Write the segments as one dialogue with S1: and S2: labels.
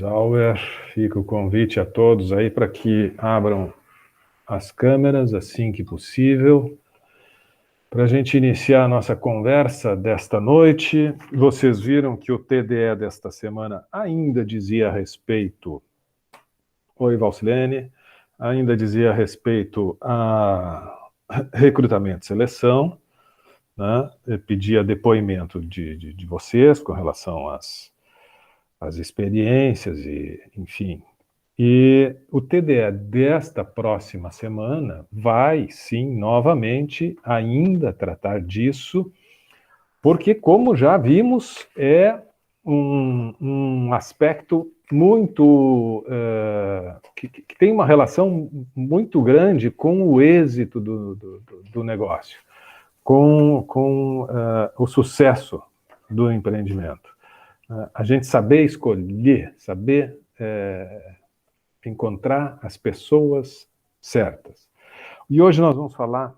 S1: Auer, fica o convite a todos aí para que abram as câmeras assim que possível, para a gente iniciar a nossa conversa desta noite. Vocês viram que o TDE desta semana ainda dizia a respeito... Oi, Valsilene. Ainda dizia a respeito a recrutamento e seleção, né? Pedia depoimento de vocês com relação às experiências e, enfim. E o TDE desta próxima semana vai, sim, novamente, ainda tratar disso, porque, como já vimos, é um aspecto muito... que tem uma relação muito grande com o êxito do negócio, com o sucesso do empreendimento. A gente saber escolher, saber encontrar as pessoas certas. E hoje nós vamos falar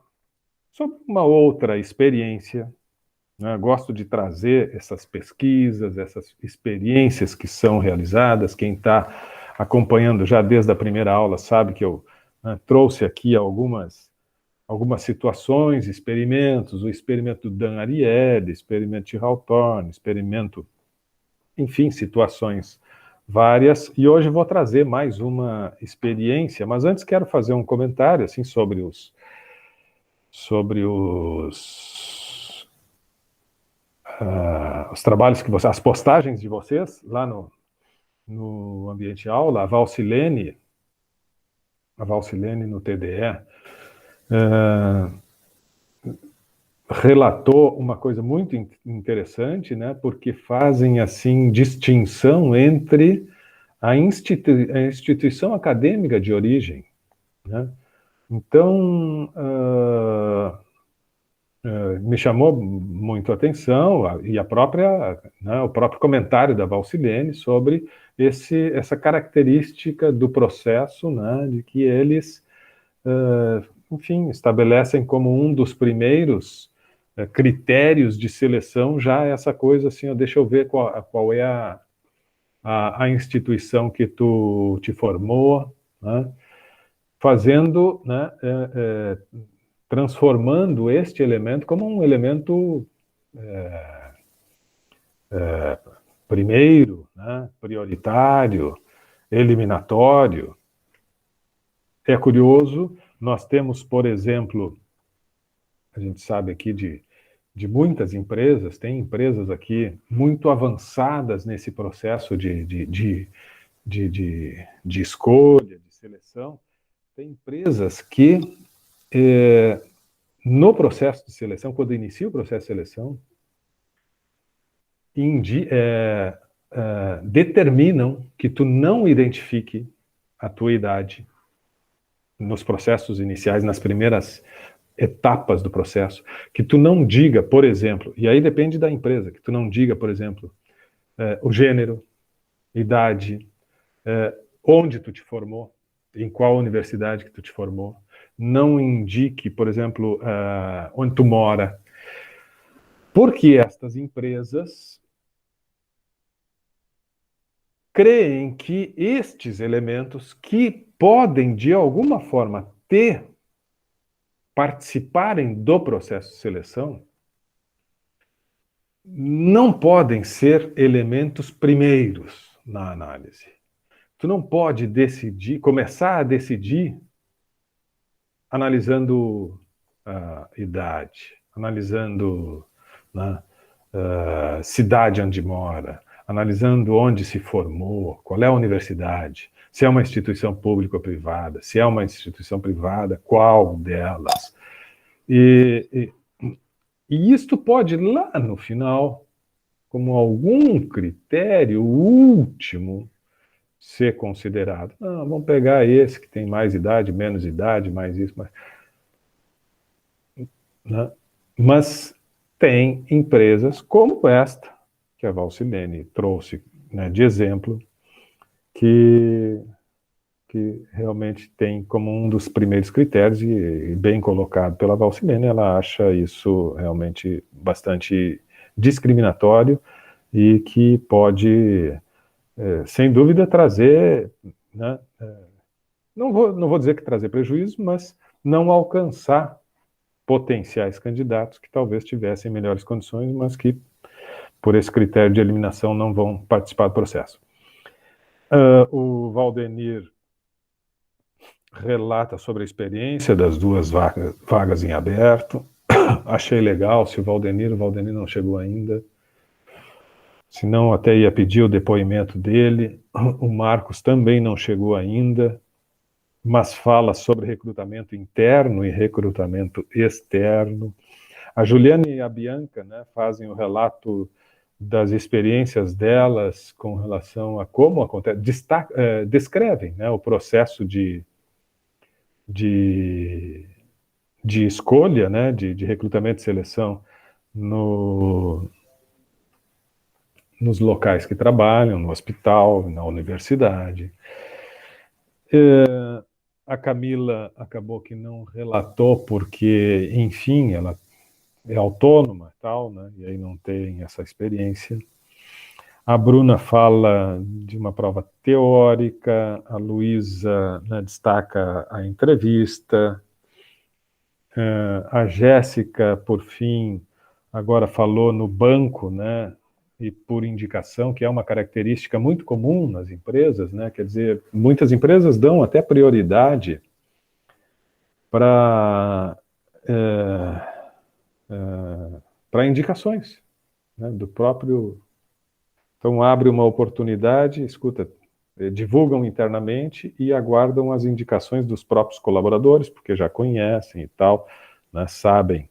S1: sobre uma outra experiência, né? Gosto de trazer essas pesquisas, essas experiências que são realizadas. Quem está acompanhando já desde a primeira aula sabe que eu trouxe aqui algumas situações, experimentos, o experimento do Dan Ariely, experimento de Hawthorne, experimento, enfim, situações várias, e hoje vou trazer mais uma experiência, mas antes quero fazer um comentário assim sobre os trabalhos que vocês, as postagens de vocês lá no ambiente aula. A Valsilene no TDE relatou uma coisa muito interessante, né, porque fazem assim distinção entre a instituição acadêmica de origem, né? Então, me chamou muito a atenção, e né, o próprio comentário da Valsilene sobre essa característica do processo, né, de que eles, enfim, estabelecem como um dos primeiros critérios de seleção já essa coisa assim, deixa eu ver qual é a instituição que tu te formou, né? Fazendo, né, transformando este elemento como um elemento primeiro, né, prioritário, eliminatório. É curioso, nós temos, por exemplo, a gente sabe aqui de muitas empresas, tem empresas aqui muito avançadas nesse processo de escolha, de seleção. Tem empresas que, no processo de seleção, quando inicia o processo de seleção, determinam que tu não identifique a tua idade nos processos iniciais, nas primeiras etapas do processo, que tu não diga, por exemplo, e aí depende da empresa, que tu não diga, por exemplo, o gênero, idade, onde tu te formou, em qual universidade que tu te formou, não indique, por exemplo, onde tu mora, porque estas empresas creem que estes elementos, que podem de alguma forma participarem do processo de seleção, não podem ser elementos primeiros na análise. Tu não pode começar a decidir analisando a idade, analisando, né, cidade onde mora, analisando onde se formou, qual é a universidade, se é uma instituição pública ou privada, se é uma instituição privada, qual delas. E isto pode, lá no final, como algum critério último, ser considerado. Vamos pegar esse que tem mais idade, menos idade, mais isso, mais... Né? Mas tem empresas como esta, que a Valsilene trouxe, né, de exemplo, que realmente tem como um dos primeiros critérios, e bem colocado pela Valsilene, ela acha isso realmente bastante discriminatório e que pode sem dúvida trazer, né, não vou dizer que trazer prejuízo, mas não alcançar potenciais candidatos que talvez tivessem melhores condições, mas que, por esse critério de eliminação, não vão participar do processo. O Valdenir relata sobre a experiência das duas vagas em aberto. Achei legal. Se o Valdenir não chegou ainda. Se não, até ia pedir o depoimento dele. O Marcos também não chegou ainda, mas fala sobre recrutamento interno e recrutamento externo. A Juliana e a Bianca, né, fazem o relato das experiências delas com relação a como acontece, descrevem, né, o processo de escolha, né, de recrutamento e seleção nos locais que trabalham, no hospital, na universidade. A Camila acabou que não relatou porque, enfim, ela é autônoma e tal, né, e aí não tem essa experiência. A Bruna fala de uma prova teórica, a Luísa, né, destaca a entrevista, a Jéssica, por fim, agora falou no banco, né, e por indicação, que é uma característica muito comum nas empresas, né, quer dizer, muitas empresas dão até prioridade para indicações, né, do próprio. Então, abre uma oportunidade, escuta, divulgam internamente e aguardam as indicações dos próprios colaboradores, porque já conhecem e tal, né, sabem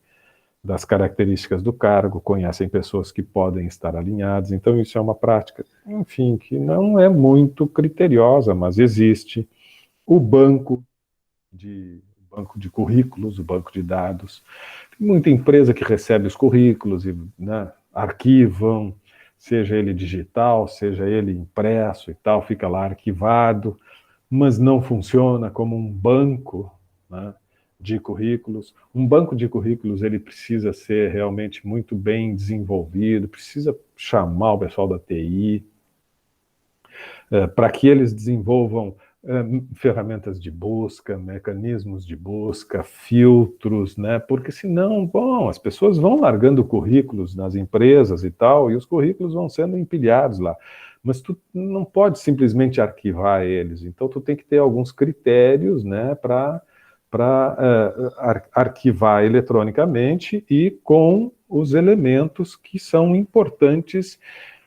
S1: das características do cargo, conhecem pessoas que podem estar alinhadas. Então, isso é uma prática, enfim, que não é muito criteriosa, mas existe. O banco de currículos, o banco de dados. Tem muita empresa que recebe os currículos e, né, arquivam, seja ele digital, seja ele impresso e tal, fica lá arquivado, mas não funciona como um banco, né, de currículos. Um banco de currículos, ele precisa ser realmente muito bem desenvolvido, precisa chamar o pessoal da TI, para que eles desenvolvam ferramentas de busca, mecanismos de busca, filtros, né? Porque senão, bom, as pessoas vão largando currículos nas empresas e tal, e os currículos vão sendo empilhados lá. Mas tu não pode simplesmente arquivar eles. Então tu tem que ter alguns critérios, né, para arquivar eletronicamente e com os elementos que são importantes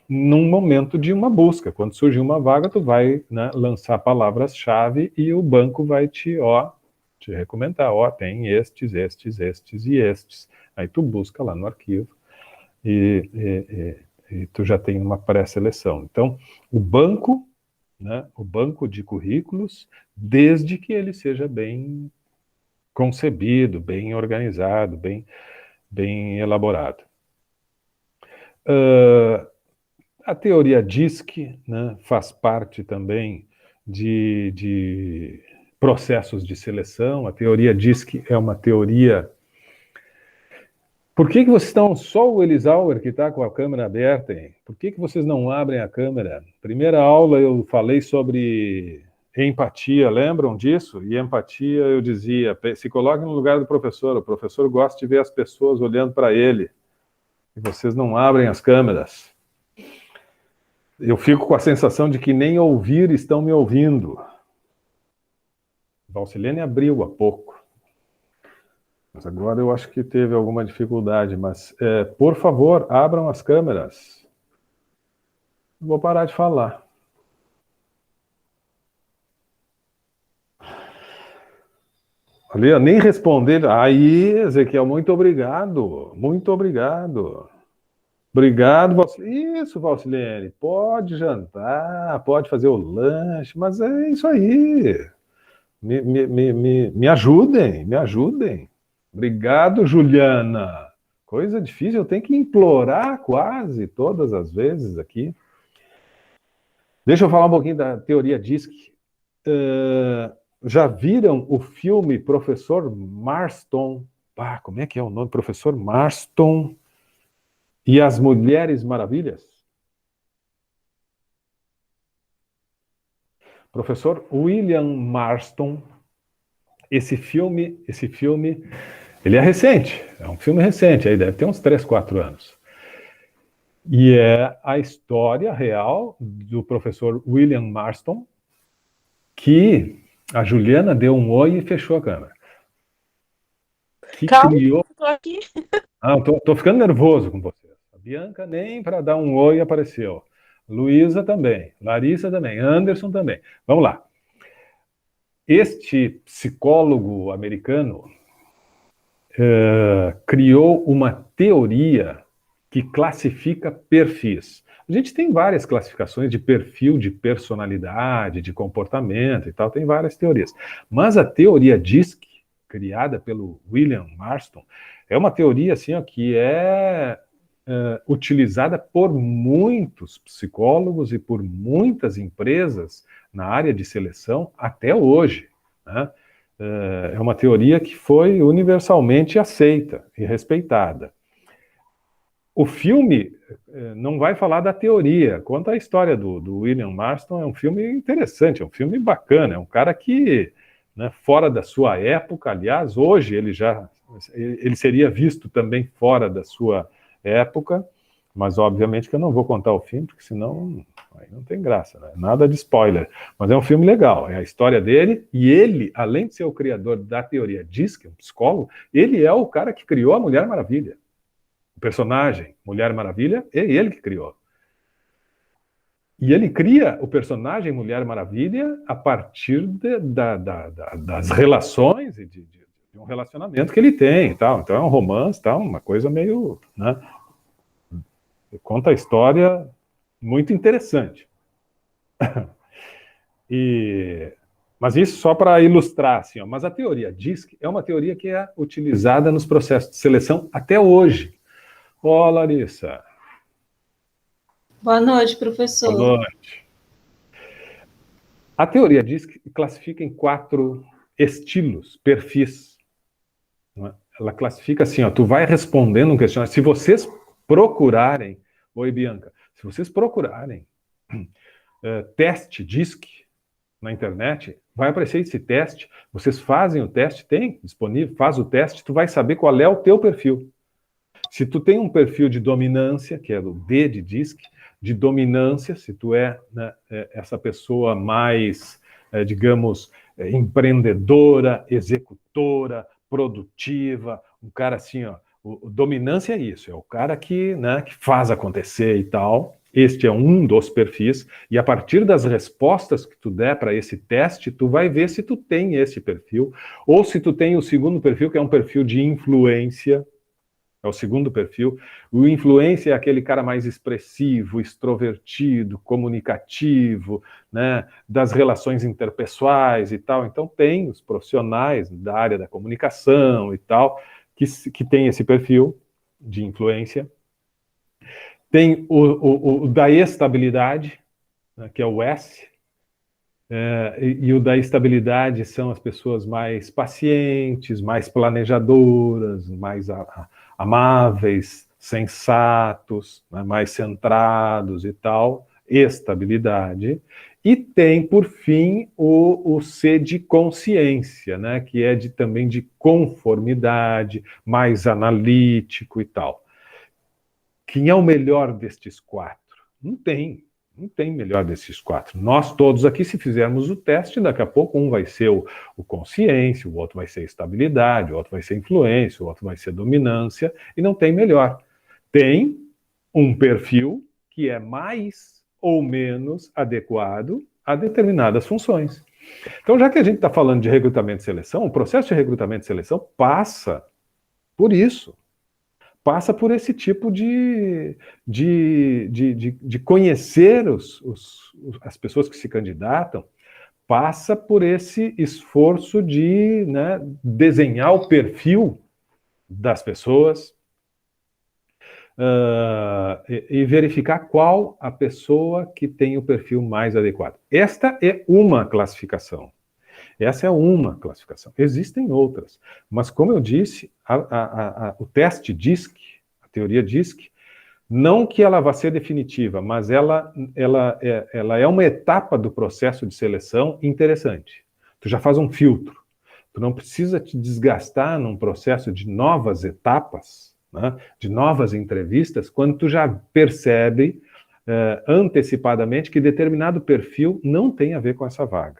S1: num momento de uma busca. Quando surgir uma vaga, tu vai, né, lançar palavras-chave e o banco vai te recomendar, tem estes e estes. Aí tu busca lá no arquivo e tu já tem uma pré-seleção. Então, o banco, né, o banco de currículos, desde que ele seja bem concebido, bem organizado, bem elaborado. A teoria DISC, né, faz parte também de processos de seleção. A teoria DISC é uma teoria. Por que vocês estão só o Elisauer que está com a câmera aberta, hein? Por que vocês não abrem a câmera? Primeira aula eu falei sobre empatia, lembram disso? E empatia eu dizia, se coloque no lugar do professor, o professor gosta de ver as pessoas olhando para ele, e vocês não abrem as câmeras. Eu fico com a sensação de que nem ouvir estão me ouvindo. Valcilene abriu há pouco. Mas agora eu acho que teve alguma dificuldade. Mas, por favor, abram as câmeras. Vou parar de falar. Ali, nem responder. Aí, Ezequiel, muito obrigado. Muito obrigado. Obrigado, Valcilene. Isso, Valcilene. Pode jantar, pode fazer o lanche, mas é isso aí. Me ajudem, me ajudem. Obrigado, Juliana. Coisa difícil, eu tenho que implorar quase todas as vezes aqui. Deixa eu falar um pouquinho da teoria DISC. Já viram o filme Professor Marston? Como é que é o nome? Professor Marston e as Mulheres Maravilhas? Professor William Marston. Esse filme, ele é recente, é um filme recente, aí deve ter uns 3, 4 anos. E é a história real do professor William Marston, que a Juliana deu um oi e fechou a câmera. Que
S2: Calma,
S1: criou...
S2: tô aqui.
S1: Tô ficando nervoso com você. A Bianca nem para dar um oi apareceu. Luísa também, Larissa também, Anderson também. Vamos lá. Este psicólogo americano criou uma teoria que classifica perfis. A gente tem várias classificações de perfil, de personalidade, de comportamento e tal, tem várias teorias. Mas a teoria DISC, criada pelo William Marston, é uma teoria assim, ó, que é utilizada por muitos psicólogos e por muitas empresas na área de seleção até hoje, né? É uma teoria que foi universalmente aceita e respeitada. O filme não vai falar da teoria, conta a história do William Marston, é um filme interessante, é um filme bacana, é um cara que, né, fora da sua época, aliás, hoje ele seria visto também fora da sua época, mas obviamente que eu não vou contar o filme, porque senão aí não tem graça, né? Nada de spoiler. Mas é um filme legal, é a história dele, e ele, além de ser o criador da teoria DISC, um psicólogo, ele é o cara que criou a Mulher Maravilha. O personagem Mulher Maravilha é ele que criou. E ele cria o personagem Mulher Maravilha a partir das relações e de um relacionamento que ele tem e tal. Então é um romance, tal, uma coisa meio, né? Conta a história muito interessante. Mas isso só para ilustrar, assim, ó. Mas a teoria DISC é uma teoria que é utilizada nos processos de seleção até hoje. Ó, Larissa.
S2: Boa noite,
S1: Boa
S2: professor.
S1: noite. A teoria DISC classifica em 4 estilos, perfis. Né? Ela classifica assim, ó, tu vai respondendo um questionário. Se vocês procurarem, oi Bianca, se vocês procurarem teste DISC na internet, vai aparecer esse teste, vocês fazem o teste, tem disponível, faz o teste, tu vai saber qual é o teu perfil. Se tu tem um perfil de dominância, que é o D de DISC, de dominância, se tu é, né, essa pessoa mais, digamos, empreendedora, executora, produtiva, um cara assim, ó, o dominância é isso, é o cara que, né, que faz acontecer e tal. Este é um dos perfis, e a partir das respostas que tu der para esse teste, tu vai ver se tu tem esse perfil, ou se tu tem o segundo perfil, que é um perfil de influência. É o segundo perfil. O influencer é aquele cara mais expressivo, extrovertido, comunicativo, né, das relações interpessoais e tal. Então, tem os profissionais da área da comunicação e tal, que tem esse perfil de influência. Tem o da estabilidade, né, que é o S, e o da estabilidade são as pessoas mais pacientes, mais planejadoras, mais amáveis, sensatos, né, mais centrados e tal, estabilidade. E tem, por fim, o C de consciência, né, que é também de conformidade, mais analítico e tal. Quem é o melhor destes 4? Não tem. Não tem melhor desses 4. Nós todos aqui, se fizermos o teste, daqui a pouco um vai ser o consciência, o outro vai ser estabilidade, o outro vai ser influência, o outro vai ser dominância, e não tem melhor. Tem um perfil que é mais ou menos adequado a determinadas funções. Então, já que a gente está falando de recrutamento e seleção, o processo de recrutamento e seleção passa por isso. Passa por esse tipo de conhecer as pessoas que se candidatam, passa por esse esforço de, né, desenhar o perfil das pessoas e verificar qual a pessoa que tem o perfil mais adequado. Esta é uma classificação. Essa é uma classificação. Existem outras. Mas, como eu disse, o teste DISC, a teoria DISC, Não que ela vá ser definitiva, mas ela é uma etapa do processo de seleção interessante. Tu já faz um filtro. Tu não precisa te desgastar num processo de novas etapas, né, de novas entrevistas, quando tu já percebe antecipadamente que determinado perfil não tem a ver com essa vaga.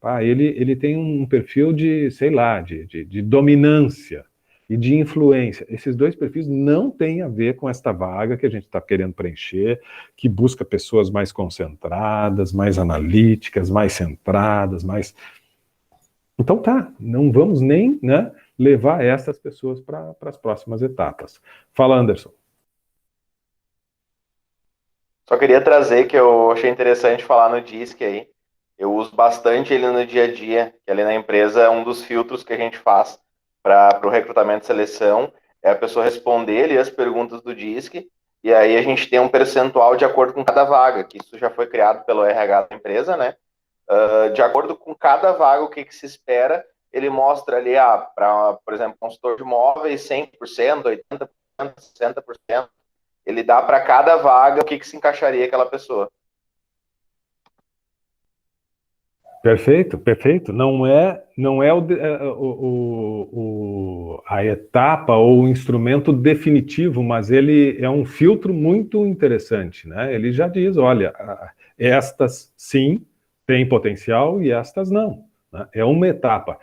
S1: Tá? Ele tem um perfil de, sei lá, de dominância e de influência. Esses dois perfis não têm a ver com esta vaga que a gente está querendo preencher, que busca pessoas mais concentradas, mais analíticas, mais centradas, mais... Então tá, não vamos nem, né, levar essas pessoas para as próximas etapas. Fala, Anderson.
S3: Só queria trazer que eu achei interessante falar no DISC aí. Eu uso bastante ele no dia a dia, que ali na empresa é um dos filtros que a gente faz para o recrutamento e seleção, é a pessoa responder ali as perguntas do DISC, e aí a gente tem um percentual de acordo com cada vaga, que isso já foi criado pelo RH da empresa, né? De acordo com cada vaga, o que se espera, ele mostra ali, para, por exemplo, consultor de imóveis, 100%, 80%, 60%. Ele dá para cada vaga o que se encaixaria aquela pessoa.
S1: Perfeito, perfeito. Não é a etapa ou o instrumento definitivo, mas ele é um filtro muito interessante, né? Ele já diz, olha, estas sim têm potencial e estas não, né? É uma etapa.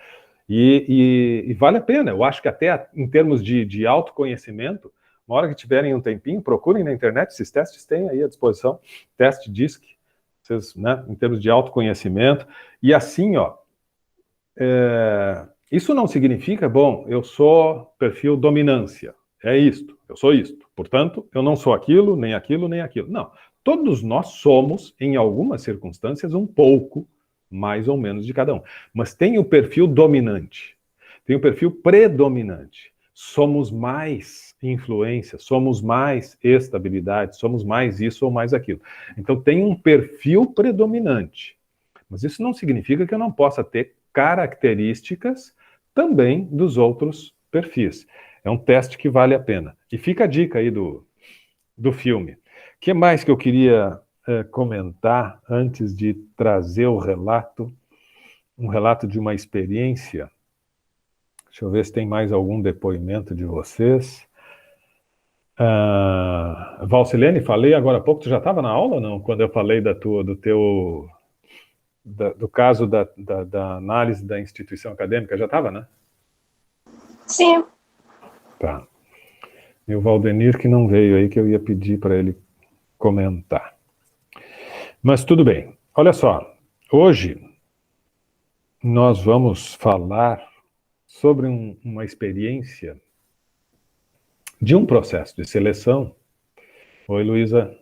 S1: E vale a pena. Eu acho que até em termos de autoconhecimento, uma hora que tiverem um tempinho, procurem na internet, esses testes têm aí à disposição, teste DISC, vocês, né, em termos de autoconhecimento. E assim, ó, isso não significa, bom, eu sou perfil dominância, é isto, eu sou isto. Portanto, eu não sou aquilo, nem aquilo, nem aquilo. Não, todos nós somos, em algumas circunstâncias, um pouco, mais ou menos de cada um. Mas tem o perfil dominante, tem o perfil predominante. Somos mais influência, somos mais estabilidade, somos mais isso ou mais aquilo. Então tem um perfil predominante. Mas isso não significa que eu não possa ter características também dos outros perfis. É um teste que vale a pena. E fica a dica aí do filme. O que mais que eu queria comentar antes de trazer o relato, um relato de uma experiência? Deixa eu ver se tem mais algum depoimento de vocês. Valcilene, falei agora há pouco, tu já estava na aula ou não? Quando eu falei do caso da análise da instituição acadêmica, já estava, né?
S2: Sim.
S1: Tá. E o Valdenir que não veio aí, que eu ia pedir para ele comentar. Mas tudo bem. Olha só, hoje nós vamos falar sobre uma experiência de um processo de seleção. Oi, Luísa.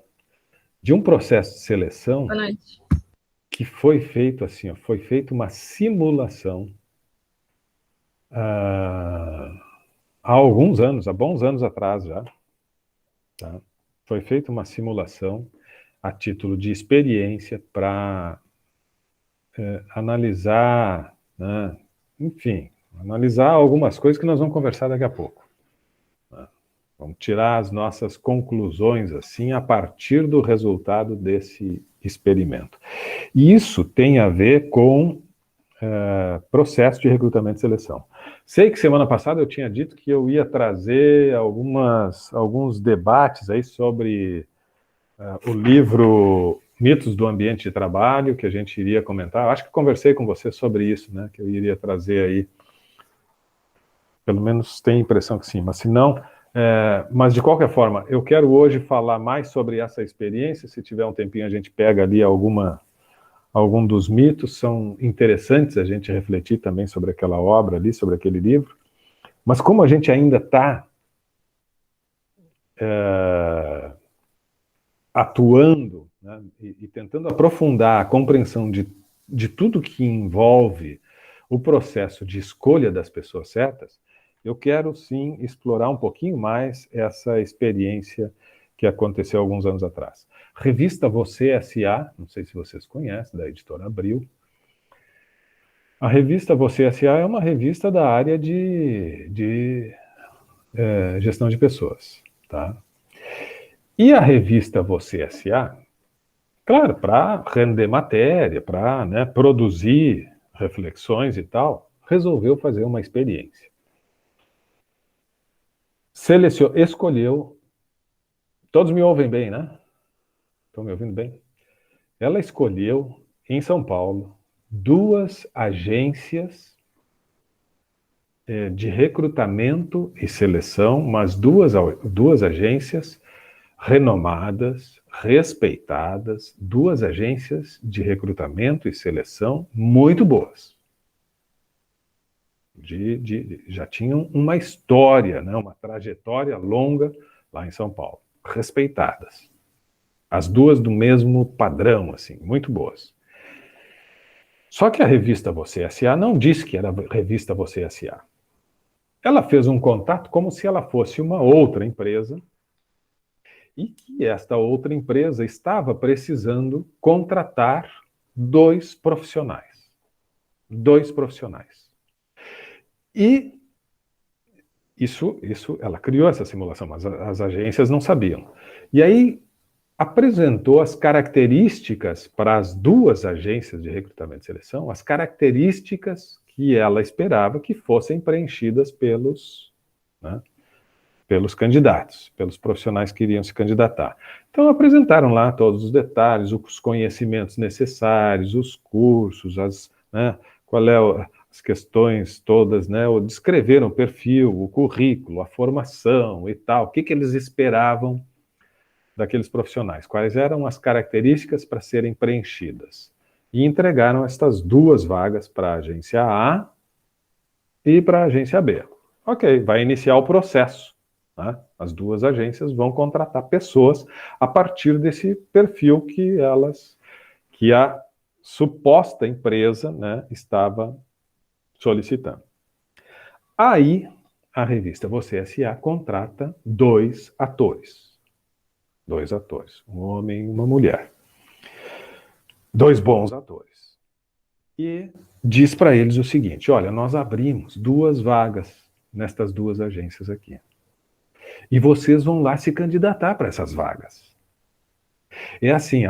S1: De um processo de seleção.
S2: Boa noite.
S1: Que foi feito assim, ó, foi feita uma simulação há alguns anos, há bons anos atrás já. Tá? Foi feita uma simulação a título de experiência para analisar, né, enfim, analisar algumas coisas que nós vamos conversar daqui a pouco. Né? Vamos tirar as nossas conclusões assim a partir do resultado desse experimento. E isso tem a ver com processo de recrutamento e seleção. Sei que semana passada eu tinha dito que eu ia trazer alguns debates aí sobre o livro Mitos do Ambiente de Trabalho, que a gente iria comentar. Acho que conversei com você sobre isso, né? Que eu iria trazer aí. Pelo menos tem a impressão que sim, mas se não... mas de qualquer forma, eu quero hoje falar mais sobre essa experiência. Se tiver um tempinho, a gente pega ali algum dos mitos. São interessantes a gente refletir também sobre aquela obra ali, sobre aquele livro. Mas como a gente ainda está atuando, né, e tentando aprofundar a compreensão de tudo que envolve o processo de escolha das pessoas certas, eu quero sim explorar um pouquinho mais essa experiência que aconteceu alguns anos atrás. Revista Você S.A., não sei se vocês conhecem, da editora Abril. A revista Você S.A. é uma revista da área de gestão de pessoas, tá? E a revista Você S.A., claro, para render matéria, para, né, produzir reflexões e tal, resolveu fazer uma experiência. Escolheu. Todos me ouvem bem, né? Estão me ouvindo bem? Ela escolheu, em São Paulo, 2 agências de recrutamento e seleção, mas duas agências renomadas, respeitadas, 2 agências de recrutamento e seleção muito boas. Já tinham uma história, né, uma trajetória longa lá em São Paulo, respeitadas. As duas do mesmo padrão, assim, muito boas. Só que a revista Você S.A. não disse que era a revista Você S.A. Ela fez um contato como se ela fosse uma outra empresa e que esta outra empresa estava precisando contratar 2 profissionais. 2 profissionais. E ela criou essa simulação, mas as agências não sabiam. E aí apresentou as características para as 2 agências de recrutamento e seleção, as características que ela esperava que fossem preenchidas né, pelos candidatos, pelos profissionais que iriam se candidatar. Então apresentaram lá todos os detalhes, os conhecimentos necessários, os cursos, né, as questões todas, né, descreveram o perfil, o currículo, a formação e tal, o que eles esperavam daqueles profissionais, quais eram as características para serem preenchidas. E entregaram estas 2 vagas para a agência A e para a agência B. Ok, vai iniciar o processo. Né? As 2 agências vão contratar pessoas a partir desse perfil que a suposta empresa, né, estava solicitando. Aí, a revista Você S.A. contrata 2 atores. 2 atores, um homem e uma mulher. 2 bons atores. E diz para eles o seguinte: olha, nós abrimos 2 vagas nestas 2 agências aqui. E vocês vão lá se candidatar para essas vagas. É assim,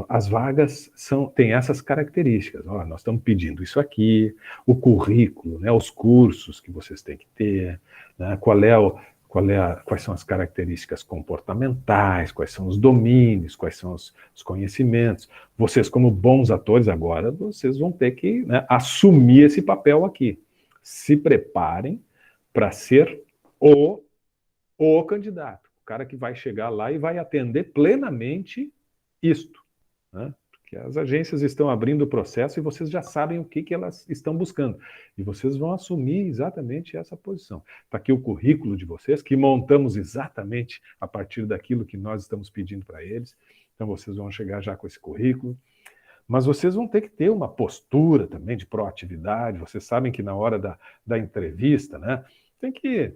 S1: as vagas têm essas características. Ó, nós estamos pedindo isso aqui, o currículo, né, os cursos que vocês têm que ter, né, quais são as características comportamentais, quais são os domínios, quais são os conhecimentos. Vocês, como bons atores agora, vocês vão ter que, né, assumir esse papel aqui. Se preparem para ser o candidato, o cara que vai chegar lá e vai atender plenamente isto, né? Porque as agências estão abrindo o processo e vocês já sabem o que elas estão buscando. E vocês vão assumir exatamente essa posição. Está aqui o currículo de vocês, que montamos exatamente a partir daquilo que nós estamos pedindo para eles. Então vocês vão chegar já com esse currículo. Mas vocês vão ter que ter uma postura também de proatividade. Vocês sabem que na hora da entrevista, né, tem que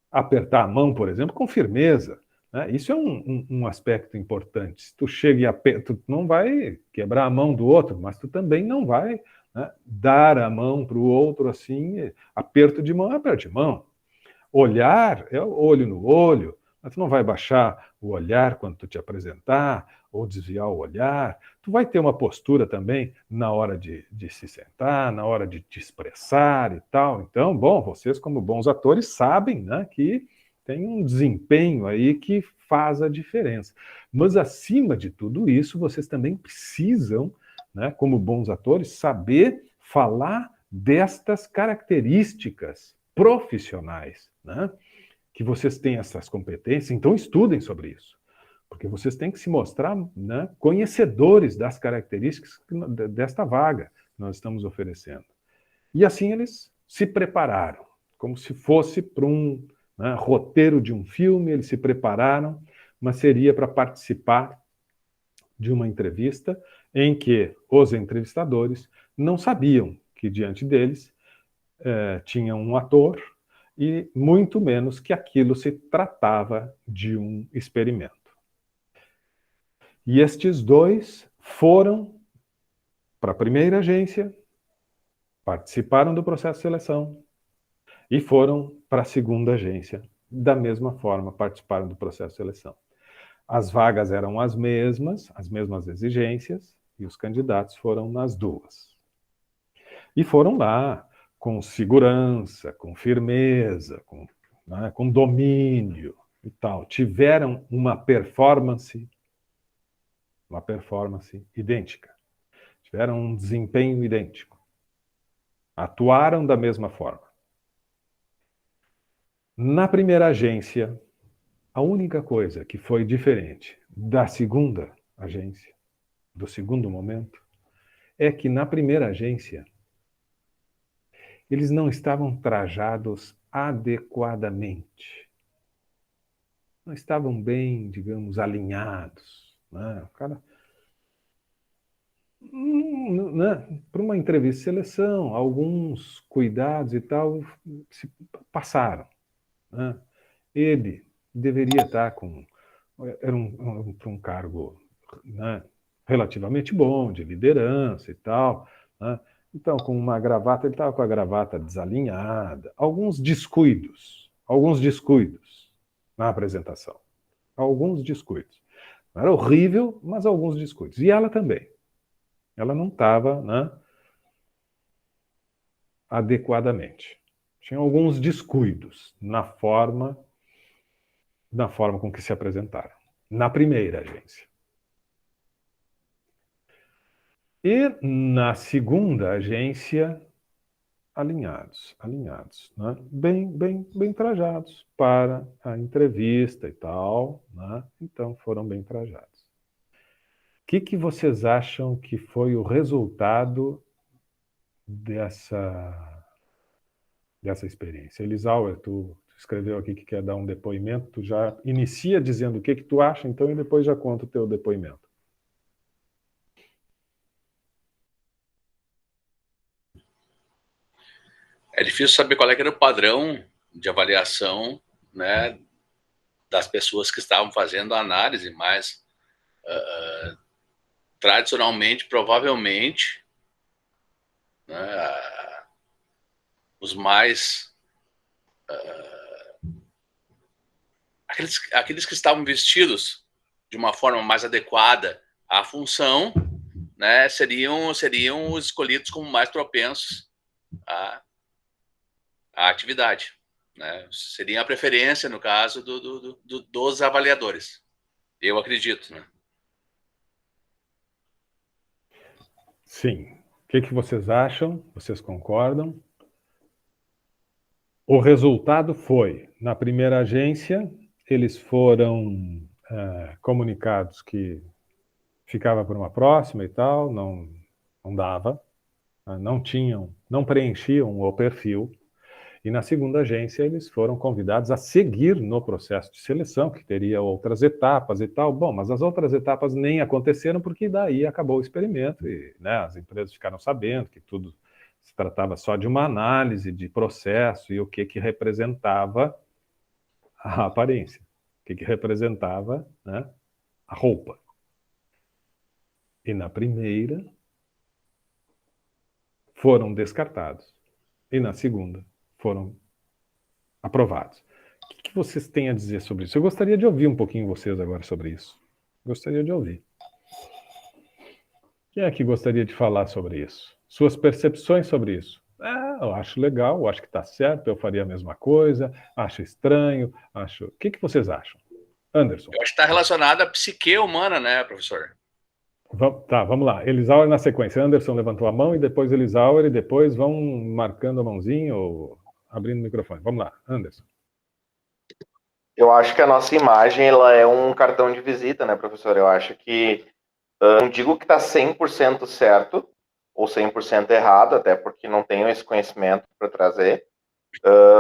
S1: apertar a mão, por exemplo, com firmeza. Né? Isso é um aspecto importante. Se tu chega e aperta, tu não vai quebrar a mão do outro, mas tu também não vai, né, dar a mão para o outro assim, aperto de mão, aperto de mão. Olhar é olho no olho, mas tu não vai baixar o olhar quando tu te apresentar, ou desviar o olhar. Tu vai ter uma postura também na hora de se sentar, na hora de te expressar e tal. Então, bom, vocês como bons atores sabem, né, que tem um desempenho aí que faz a diferença. Mas acima de tudo isso, vocês também precisam, né, como bons atores, saber falar destas características profissionais, né? Que vocês têm essas competências, então estudem sobre isso. Porque vocês têm que se mostrar, né, conhecedores das características desta vaga que nós estamos oferecendo. E assim eles se prepararam, como se fosse para né, roteiro de um filme, eles se prepararam, mas seria para participar de uma entrevista em que os entrevistadores não sabiam que diante deles tinha um ator e muito menos que aquilo se tratava de um experimento. E estes 2 foram para a primeira agência, participaram do processo de seleção e foram para a segunda agência da mesma forma participaram do processo de seleção. As vagas eram as mesmas exigências, e os candidatos foram nas duas. E foram lá com segurança, com firmeza, com domínio e tal. Tiveram uma performance idêntica. Tiveram um desempenho idêntico. Atuaram da mesma forma. Na primeira agência, a única coisa que foi diferente da segunda agência, do segundo momento, é que na primeira agência eles não estavam trajados adequadamente. Não estavam bem, digamos, alinhados. Né? O cara, né? Para uma entrevista de seleção, alguns cuidados e tal se passaram. Né? Ele deveria estar com... Era um cargo, né, relativamente bom, de liderança e tal. Né? Então, com uma gravata, ele estava com a gravata desalinhada. Alguns descuidos na apresentação. Alguns descuidos. Não era horrível, mas alguns descuidos. E ela também. Ela não estava, né, adequadamente. Tinha alguns descuidos na forma com que se apresentaram. Na primeira agência. E na segunda agência, alinhados, né? Bem trajados para a entrevista e tal, né? Então foram bem trajados. O que vocês acham que foi o resultado dessa experiência? Elisauer, tu escreveu aqui que quer dar um depoimento, tu já inicia dizendo o que tu acha, então, e depois já conta o teu depoimento.
S4: É difícil saber qual é que era o padrão de avaliação, né, das pessoas que estavam fazendo a análise, mas tradicionalmente, provavelmente, né, os mais... aqueles que estavam vestidos de uma forma mais adequada à função, né, seriam os escolhidos como mais propensos à atividade. Né? Seria a preferência, no caso, dos avaliadores. Eu acredito. Né?
S1: Sim. O que vocês acham? Vocês concordam? O resultado foi, na primeira agência, eles foram comunicados que ficava por uma próxima e tal, não dava, não preenchiam o perfil. E na segunda agência eles foram convidados a seguir no processo de seleção, que teria outras etapas e tal. Bom, mas as outras etapas nem aconteceram porque daí acabou o experimento e, né, as empresas ficaram sabendo que tudo se tratava só de uma análise de processo e o que representava a aparência, o que representava, né, a roupa. E na primeira foram descartados e na segunda foram aprovados. O que vocês têm a dizer sobre isso? Eu gostaria de ouvir um pouquinho vocês agora sobre isso. Gostaria de ouvir. Quem é que gostaria de falar sobre isso? Suas percepções sobre isso? Eu acho legal, eu acho que está certo, eu faria a mesma coisa, acho estranho, acho... O que vocês acham? Anderson.
S4: Eu acho que está relacionado à psique humana, né, professor?
S1: Vamos lá. Elisauer na sequência. Anderson levantou a mão e depois Elisauer e depois vão marcando a mãozinha ou abrindo o microfone. Vamos lá, Anderson.
S3: Eu acho que a nossa imagem ela é um cartão de visita, né, professor? Eu acho que não digo que está 100% certo ou 100% errado, até porque não tenho esse conhecimento para trazer.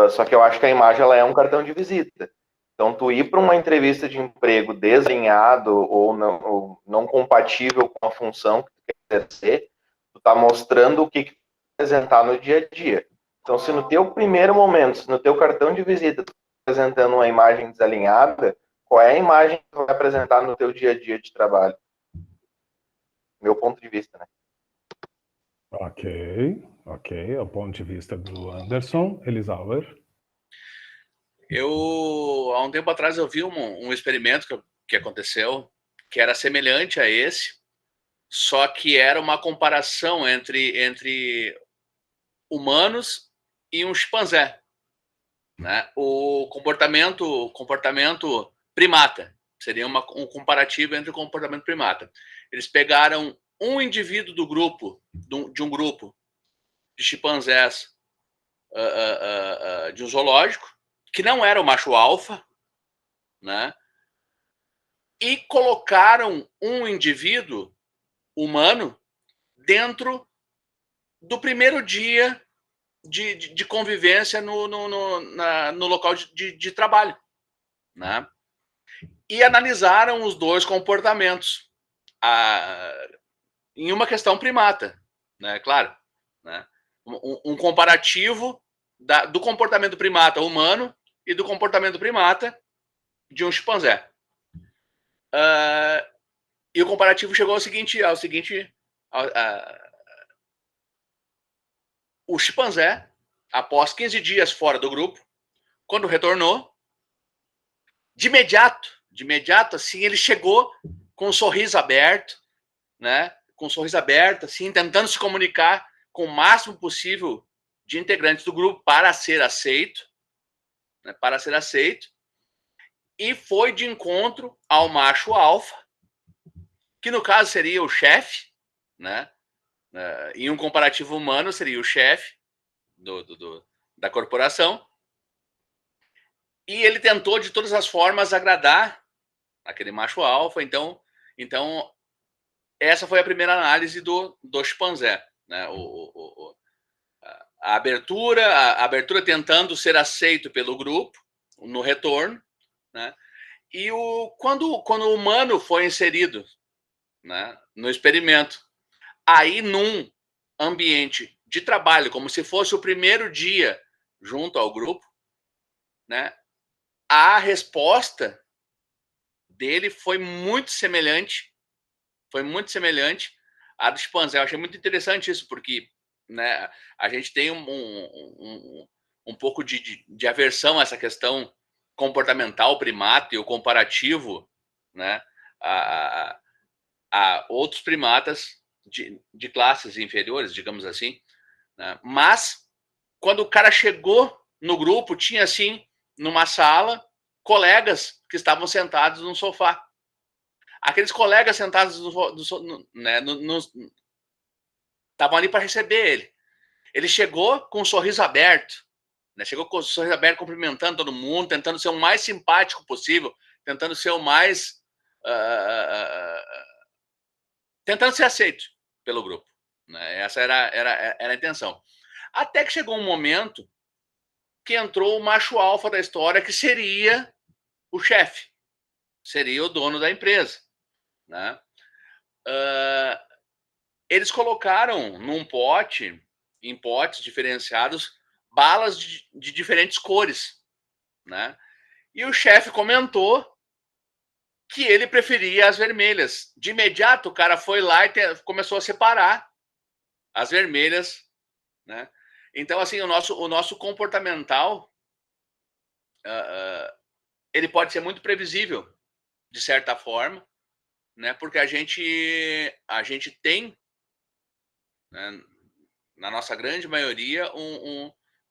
S3: Só que eu acho que a imagem ela é um cartão de visita. Então, tu ir para uma entrevista de emprego desalinhado ou não compatível com a função que tu quer exercer, tu está mostrando o que tu vai apresentar no dia a dia. Então, se no teu primeiro momento, se no teu cartão de visita tu está apresentando uma imagem desalinhada, qual é a imagem que tu vai apresentar no teu dia a dia de trabalho? Meu ponto de vista, né?
S1: Ok. É o ponto de vista do Anderson. Elisauer.
S4: Há um tempo atrás, eu vi um experimento que aconteceu, que era semelhante a esse, só que era uma comparação entre humanos e um chimpanzé, né? O comportamento primata seria um comparativo entre o comportamento primata. Eles pegaram um indivíduo do grupo, de um grupo de chimpanzés de um zoológico, que não era o macho alfa, né? E colocaram um indivíduo humano dentro do primeiro dia de convivência no local de trabalho, né? E analisaram os dois comportamentos em uma questão primata, né? Claro, né? Um comparativo do comportamento primata humano e do comportamento primata de um chimpanzé. E o comparativo chegou ao seguinte, o chimpanzé, após 15 dias fora do grupo, quando retornou, de imediato, assim, ele chegou com um sorriso aberto, né? Com um sorriso aberto, assim, tentando se comunicar com o máximo possível de integrantes do grupo para ser aceito, né? Para ser aceito, e foi de encontro ao macho alfa, que no caso seria o chefe, né? Em um comparativo humano seria o chefe da corporação, e ele tentou de todas as formas agradar aquele macho alfa. Então essa foi a primeira análise do chimpanzé, né? A abertura tentando ser aceito pelo grupo no retorno, né? E quando o humano foi inserido, né, no experimento, aí num ambiente de trabalho, como se fosse o primeiro dia junto ao grupo, né, a resposta dele foi muito semelhante à do chimpanzé. Eu achei muito interessante isso, porque, né, a gente tem um pouco de aversão a essa questão comportamental primata e o comparativo, né, a outros primatas de classes inferiores, digamos assim, né? Mas quando o cara chegou no grupo, tinha assim, numa sala, colegas que estavam sentados no sofá. Aqueles colegas sentados estavam ali para receber ele. Ele chegou com um sorriso aberto, né? Chegou com um sorriso aberto, cumprimentando todo mundo, tentando ser o mais simpático possível, tentando ser o mais tentando ser aceito pelo grupo, né? Essa era a intenção. Até que chegou um momento que entrou o macho alfa da história, que seria o chefe, seria o dono da empresa, né? Eles colocaram num pote, em potes diferenciados, balas de diferentes cores, né? E o chefe comentou que ele preferia as vermelhas. De imediato, o cara foi lá e começou a separar as vermelhas, né? Então, assim, o nosso comportamental, ele pode ser muito previsível, de certa forma, né? Porque a gente tem, né, na nossa grande maioria,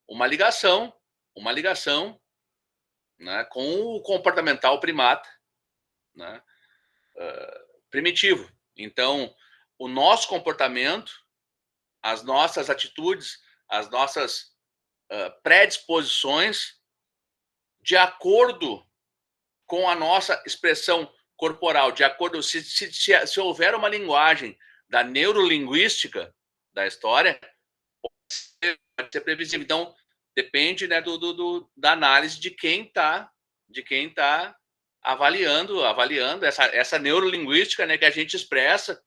S4: uma ligação, né, com o comportamental primata, né, primitivo. Então, o nosso comportamento, as nossas atitudes, as nossas predisposições, de acordo com a nossa expressão corporal, de acordo, se houver uma linguagem da neurolinguística da história, pode ser previsível. Então, depende, né, da análise de quem está avaliando essa neurolinguística, né, que a gente expressa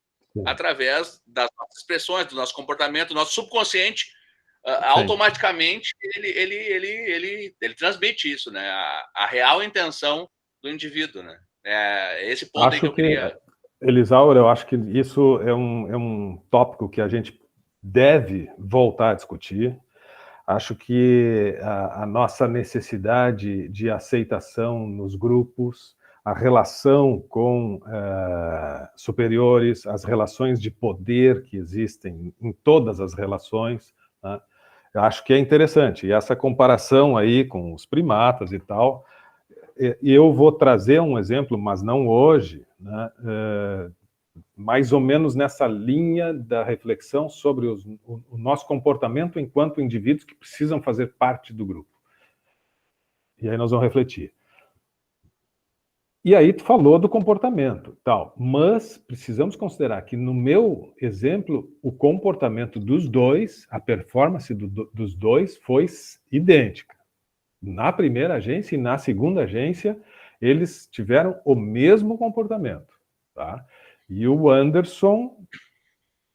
S4: através das nossas expressões, do nosso comportamento, do nosso subconsciente. Automaticamente ele transmite isso, né? A real intenção do indivíduo, né? Esse ponto
S1: acho
S4: aí que eu queria...
S1: Elisauro, eu acho que isso é um tópico que a gente deve voltar a discutir. Acho que a nossa necessidade de aceitação nos grupos, a relação com superiores, as relações de poder que existem em todas as relações, né? Eu acho que é interessante. E essa comparação aí com os primatas e tal, eu vou trazer um exemplo, mas não hoje, né? Mais ou menos nessa linha da reflexão sobre o nosso comportamento enquanto indivíduos que precisam fazer parte do grupo. E aí nós vamos refletir. E aí tu falou do comportamento, tal, mas precisamos considerar que no meu exemplo, o comportamento dos dois, a performance dos dois foi idêntica. Na primeira agência e na segunda agência, eles tiveram o mesmo comportamento, tá? E o Anderson,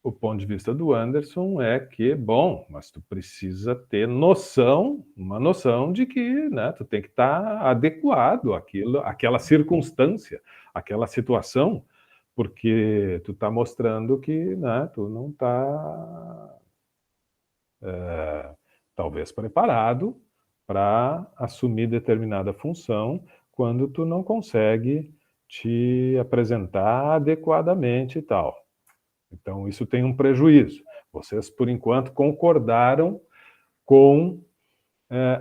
S1: o ponto de vista do Anderson é que, bom, mas tu precisa ter uma noção de que, né, tu tem que estar adequado àquela circunstância, àquela situação, porque tu está mostrando que, né, tu não está, talvez, preparado para assumir determinada função quando tu não consegue te apresentar adequadamente e tal. Então, isso tem um prejuízo. Vocês, por enquanto, concordaram com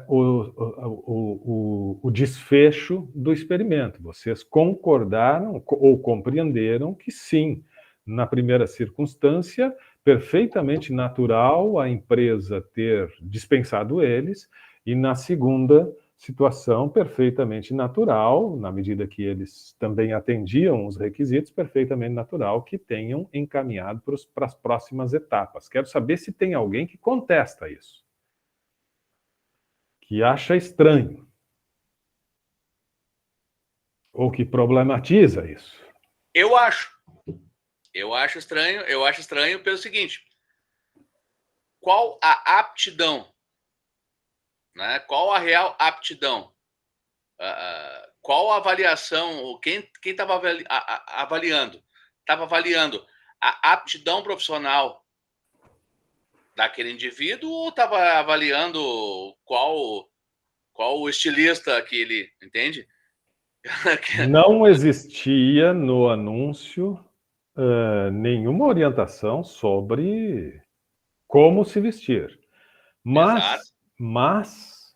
S1: o desfecho do experimento. Vocês concordaram ou compreenderam que, sim, na primeira circunstância, perfeitamente natural a empresa ter dispensado eles, e na segunda situação, perfeitamente natural, na medida que eles também atendiam os requisitos, perfeitamente natural que tenham encaminhado para as próximas etapas. Quero saber se tem alguém que contesta isso, que acha estranho, ou que problematiza isso.
S4: Eu acho estranho pelo seguinte: qual a aptidão, né? Qual a real aptidão? Qual a avaliação? Quem estava avaliando? Estava avaliando a aptidão profissional daquele indivíduo ou estava avaliando qual o estilista que ele, entende?
S1: Não existia no anúncio nenhuma orientação sobre como se vestir. Mas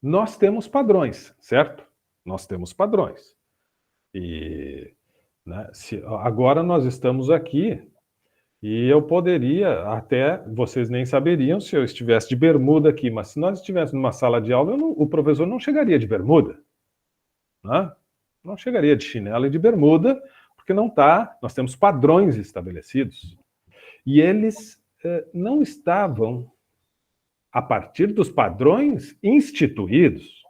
S1: nós temos padrões, certo? Nós temos padrões. E, né, agora nós estamos aqui e eu poderia, até vocês nem saberiam se eu estivesse de bermuda aqui, mas se nós estivéssemos numa sala de aula, o professor não chegaria de bermuda, né? Não chegaria de chinelo e de bermuda, porque nós temos padrões estabelecidos. E eles não estavam, a partir dos padrões instituídos,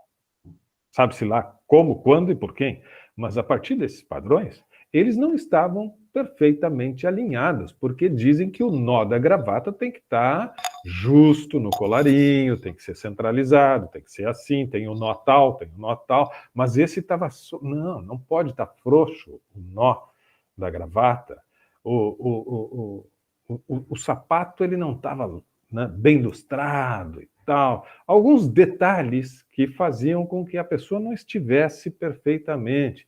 S1: sabe-se lá como, quando e por quem, mas a partir desses padrões, eles não estavam perfeitamente alinhados, porque dizem que o nó da gravata tem que estar justo no colarinho, tem que ser centralizado, tem que ser assim, tem um nó tal, mas esse estava... Não pode estar frouxo o nó da gravata. O sapato ele não estava, né, bem lustrado e tal. Alguns detalhes que faziam com que a pessoa não estivesse perfeitamente,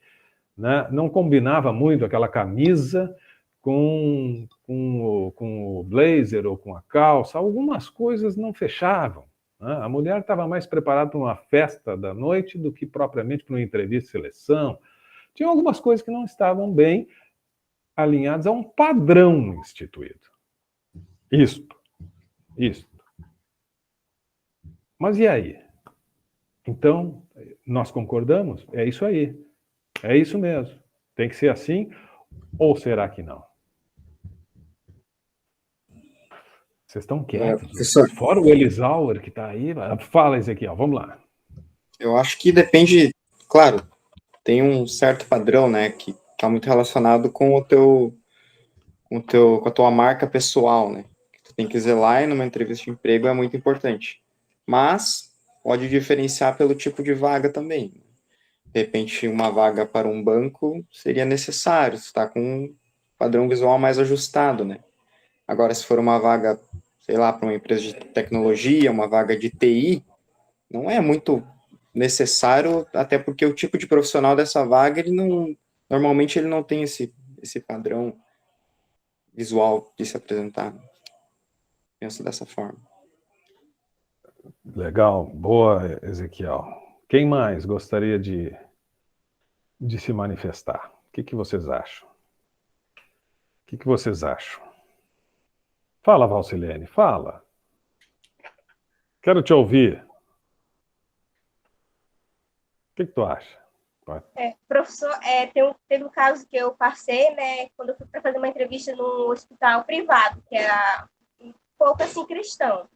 S1: né? Não combinava muito aquela camisa com o blazer ou com a calça. Algumas coisas não fechavam, né? A mulher estava mais preparada para uma festa da noite do que propriamente para uma entrevista de seleção. Tinha algumas coisas que não estavam bem alinhadas a um padrão instituído. Isto. Mas e aí? Então, nós concordamos? É isso aí. É isso mesmo. Tem que ser assim? Ou será que não? Vocês estão quietos. Fora o Elisauer que está aí. Fala, Ezequiel, vamos lá.
S5: Eu acho que depende, claro, tem um certo padrão, né, que está muito relacionado com a tua marca pessoal, né, que tu tem que zelar e numa entrevista de emprego é muito importante. Mas pode diferenciar pelo tipo de vaga também. De repente, uma vaga para um banco seria necessário, estar com um padrão visual mais ajustado, né? Agora, se for uma vaga, sei lá, para uma empresa de tecnologia, uma vaga de TI, não é muito necessário, até porque o tipo de profissional dessa vaga, normalmente ele não tem esse padrão visual de se apresentar. Penso dessa forma.
S1: Legal, boa, Ezequiel. Quem mais gostaria de se manifestar? O que vocês acham? O que vocês acham? Fala, Valcilene, fala. Quero te ouvir. O que tu acha?
S2: Professor, teve um caso que eu passei, né, quando eu fui para fazer uma entrevista num hospital privado, que era um pouco assim cristão.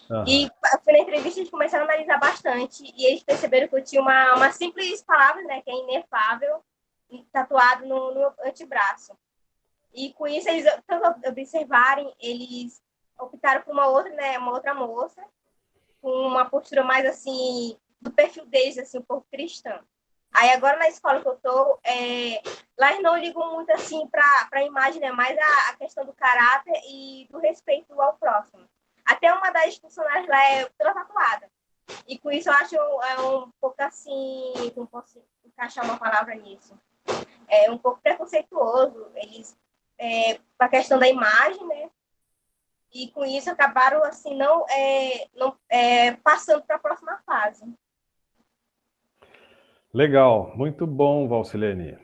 S1: Aham.
S2: E fui na entrevista, eles começaram a analisar bastante, e eles perceberam que eu tinha uma simples palavra, né, que é inefável, tatuado no antebraço. E com isso, eles, tanto observarem, eles optaram por uma outra moça, com uma postura mais assim, do perfil deles, assim, um pouco cristã. Aí agora na escola que eu tô, lá eles não ligam muito assim para a imagem, né? Mais a questão do caráter e do respeito ao próximo. Até uma das funcionárias lá é toda tatuada. E com isso eu acho um pouco assim, não posso encaixar uma palavra nisso. É um pouco preconceituoso, eles, com a questão da imagem, né? E com isso acabaram assim, não passando para a próxima fase.
S1: Legal, muito bom, Valcilene.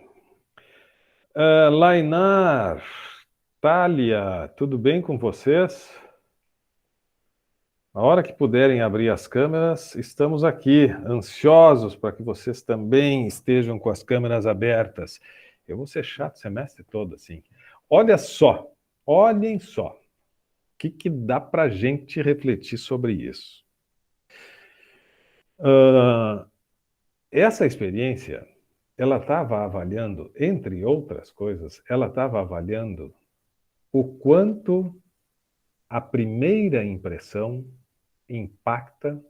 S1: Lainar, Thalia, tudo bem com vocês? Na hora que puderem abrir as câmeras, estamos aqui, ansiosos para que vocês também estejam com as câmeras abertas. Eu vou ser chato o semestre todo, assim. Olhem só, o que dá para a gente refletir sobre isso? Essa experiência, ela estava avaliando, entre outras coisas, ela estava avaliando o quanto a primeira impressão impacta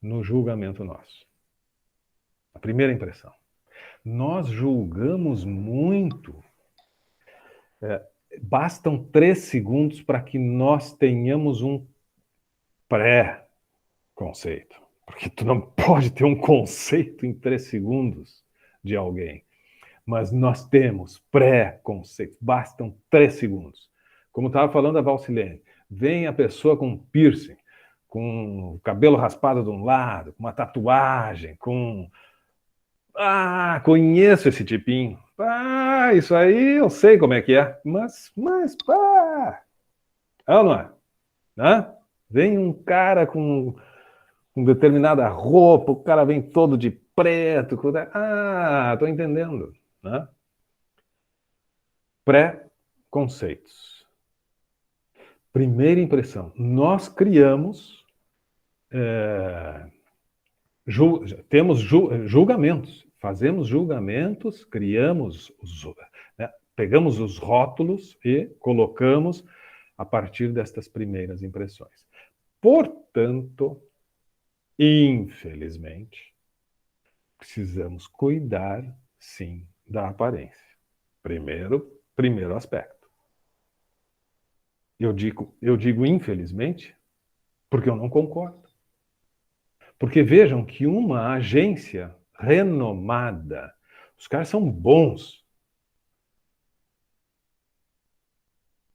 S1: no julgamento nosso. A primeira impressão. Nós julgamos muito. Bastam 3 segundos para que nós tenhamos um pré-conceito. Porque tu não pode ter um conceito em 3 segundos de alguém. Mas nós temos pré-conceito. Bastam 3 segundos. Como estava falando a Valcilene, vem a pessoa com piercing, com o cabelo raspado de um lado, com uma tatuagem, conheço esse tipinho. Isso aí eu sei como é que é. Mas não é? Né? Vem um cara com determinada roupa, o cara vem todo de preto. Tô entendendo. Né? Pré-conceitos. Primeira impressão. Nós criamos... temos julgamentos, fazemos julgamentos, criamos, pegamos os rótulos e colocamos a partir destas primeiras impressões. Portanto, infelizmente, precisamos cuidar, sim, da aparência. Primeiro aspecto. Eu digo infelizmente, porque eu não concordo. Porque vejam que uma agência renomada, os caras são bons.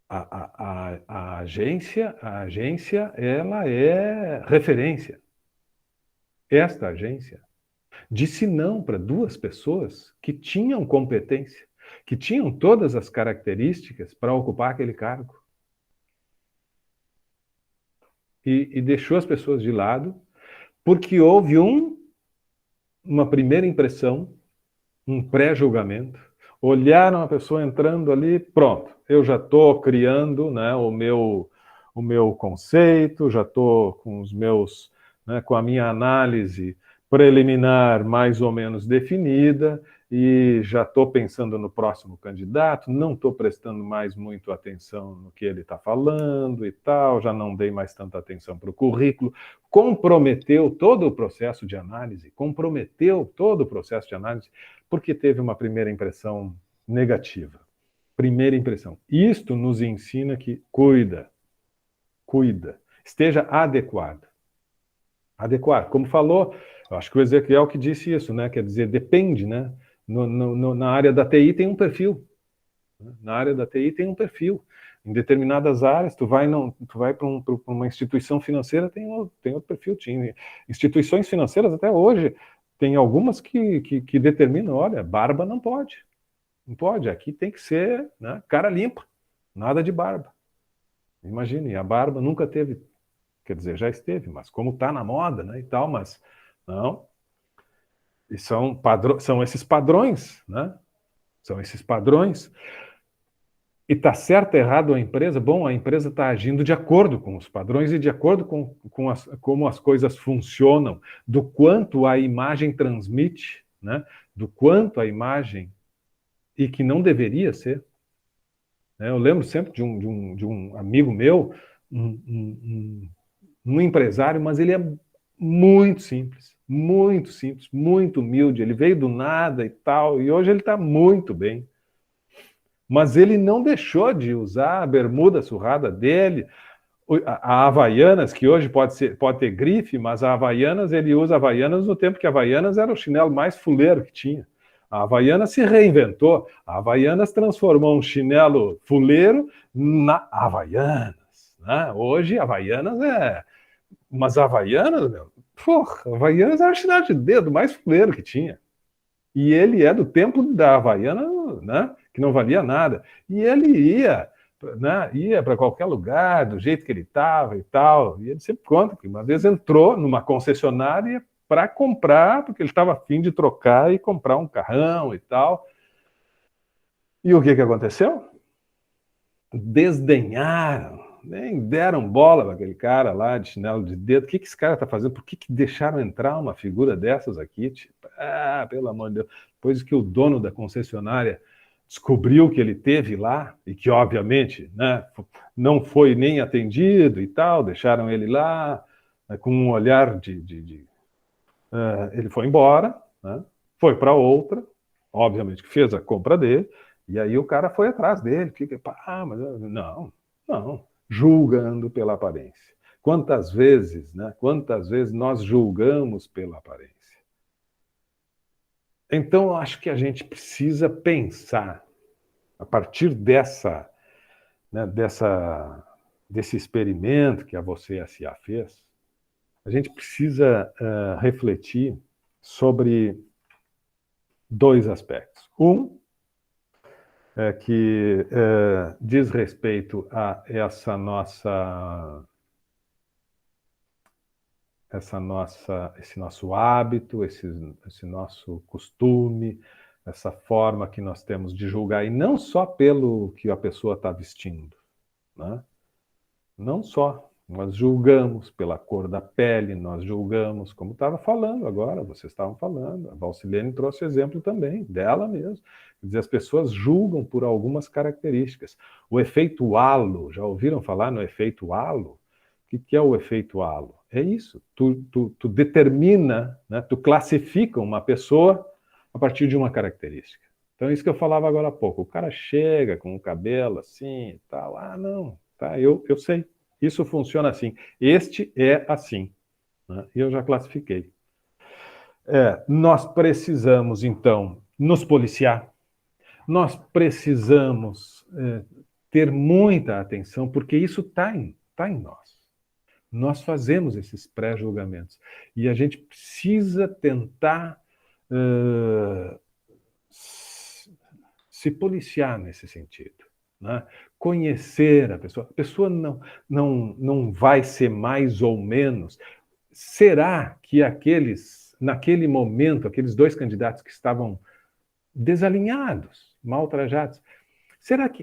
S1: A agência, ela é referência. Esta agência disse não para 2 pessoas que tinham competência, que tinham todas as características para ocupar aquele cargo. E deixou as pessoas de lado, porque houve uma primeira impressão, um pré-julgamento, olharam a pessoa entrando ali, pronto, eu já estou criando, né, o meu conceito, já estou com os meus, né, com a minha análise preliminar mais ou menos definida, e já estou pensando no próximo candidato, não estou prestando mais muito atenção no que ele está falando e tal, já não dei mais tanta atenção para o currículo, comprometeu todo o processo de análise, porque teve uma primeira impressão negativa. Primeira impressão. Isto nos ensina que cuida. cuida, esteja adequado. Adequado. Como falou, eu acho que o Ezequiel que disse isso, né? Quer dizer, depende, né? Na área da TI tem um perfil. Na área da TI tem um perfil. Em determinadas áreas, tu vai para uma instituição financeira, tem outro perfil. Instituições financeiras, até hoje, tem algumas que determinam, olha, barba não pode. Não pode, aqui tem que ser, né, cara limpa, nada de barba. Imagine, a barba nunca teve, quer dizer, já esteve, mas como está na moda, né, e tal, mas não. E são esses padrões, né? São esses padrões. E está certo, errado a empresa? Bom, a empresa está agindo de acordo com os padrões e de acordo com como as coisas funcionam, do quanto a imagem transmite, né? Do quanto a imagem, e que não deveria ser. Eu lembro sempre de um amigo meu, um empresário, mas ele é muito simples, muito humilde. Ele veio do nada e tal, e hoje ele está muito bem. Mas ele não deixou de usar a bermuda surrada dele, a Havaianas, que hoje pode ter grife, mas a Havaianas, ele usa Havaianas no tempo que a Havaianas era o chinelo mais fuleiro que tinha. A Havaianas se reinventou. A Havaianas transformou um chinelo fuleiro na Havaianas, né? Hoje, Havaianas é... Mas a Havaianas, meu... Porra, Havaianas era o chinelo de dedo mais fuleiro que tinha. E ele é do tempo da Havaiana, né, que não valia nada. E ele ia, né, ia para qualquer lugar, do jeito que ele estava e tal. E ele sempre conta que uma vez entrou numa concessionária para comprar, porque ele estava a fim de trocar e comprar um carrão e tal. E o que aconteceu? Desdenharam, nem deram bola para aquele cara lá de chinelo de dedo. O que esse cara está fazendo? Por que deixaram entrar uma figura dessas aqui? Tipo, pelo amor de Deus. Depois que o dono da concessionária descobriu que ele teve lá, e que obviamente, né, não foi nem atendido e tal, deixaram ele lá, né, com um olhar ele foi embora, né, foi para outra, obviamente que fez a compra dele, e aí o cara foi atrás dele. Mas não, julgando pela aparência. Quantas vezes nós julgamos pela aparência? Então, eu acho que a gente precisa pensar, a partir desse experimento que a Você S.A. fez, a gente precisa refletir sobre dois aspectos. Um, que diz respeito a esse nosso hábito, esse nosso costume, essa forma que nós temos de julgar, e não só pelo que a pessoa está vestindo, né? Não só. Nós julgamos pela cor da pele, nós julgamos, como estava falando agora, vocês estavam falando, a Valcilene trouxe o exemplo também, dela mesmo. Quer dizer, as pessoas julgam por algumas características. O efeito halo, já ouviram falar no efeito halo? O que é o efeito halo? É isso, tu determina, né, tu classifica uma pessoa a partir de uma característica. Então, isso que eu falava agora há pouco, o cara chega com o cabelo assim e tal, não, tá, eu sei. Isso funciona assim. Este é assim, né? E eu já classifiquei. Nós precisamos, então, nos policiar. Nós precisamos ter muita atenção, porque isso está em nós. Nós fazemos esses pré-julgamentos. E a gente precisa tentar se policiar nesse sentido, né? Conhecer a pessoa não vai ser mais ou menos. Será que naquele momento, aqueles dois candidatos que estavam desalinhados, mal trajados,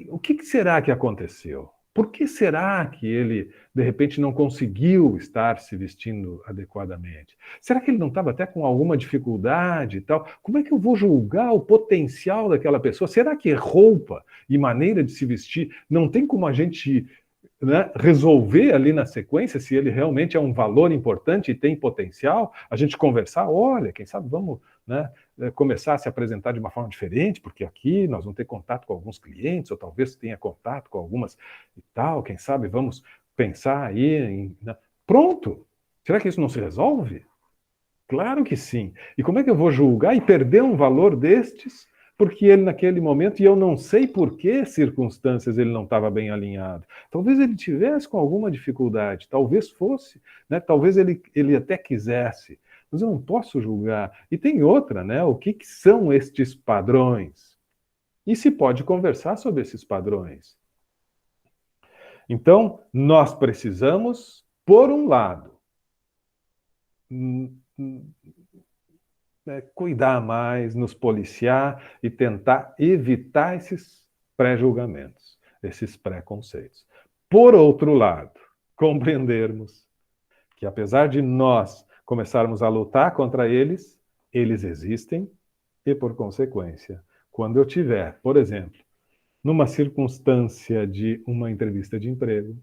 S1: o que será que aconteceu? Por que será que ele, de repente, não conseguiu estar se vestindo adequadamente? Será que ele não estava até com alguma dificuldade e tal? Como é que eu vou julgar o potencial daquela pessoa? Será que roupa e maneira de se vestir não tem como a gente, né, resolver ali na sequência se ele realmente é um valor importante e tem potencial? A gente conversar, olha, quem sabe vamos, né, começar a se apresentar de uma forma diferente, porque aqui nós vamos ter contato com alguns clientes, ou talvez tenha contato com algumas e tal, quem sabe vamos pensar aí Pronto! Será que isso não se resolve? Claro que sim. E como é que eu vou julgar e perder um valor destes porque ele naquele momento, e eu não sei por que circunstâncias ele não estava bem alinhado. Talvez ele tivesse com alguma dificuldade, talvez fosse, né? Talvez ele até quisesse, mas eu não posso julgar. E tem outra, né? O que são estes padrões? E se pode conversar sobre esses padrões. Então, nós precisamos, por um lado, cuidar mais, nos policiar e tentar evitar esses pré-julgamentos, esses preconceitos. Por outro lado, compreendermos que apesar de nós começarmos a lutar contra eles, eles existem e, por consequência, quando eu tiver, por exemplo, numa circunstância de uma entrevista de emprego,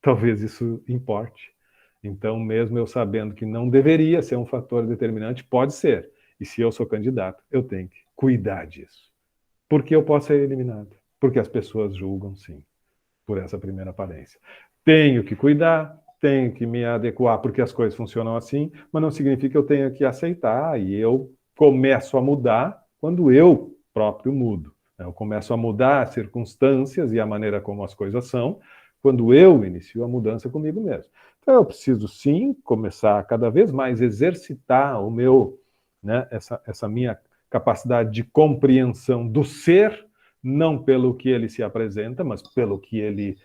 S1: talvez isso importe. Então, mesmo eu sabendo que não deveria ser um fator determinante, pode ser. E se eu sou candidato, eu tenho que cuidar disso. Porque eu posso ser eliminado. Porque as pessoas julgam, sim, por essa primeira aparência. Tenho que cuidar, tenho que me adequar, porque as coisas funcionam assim, mas não significa que eu tenha que aceitar. E eu começo a mudar quando eu próprio mudo. Eu começo a mudar as circunstâncias e a maneira como as coisas são, quando eu inicio a mudança comigo mesmo. Então, eu preciso, sim, começar a cada vez mais exercitar o meu, né, essa minha capacidade de compreensão do ser, não pelo que ele se apresenta, mas pelo que ele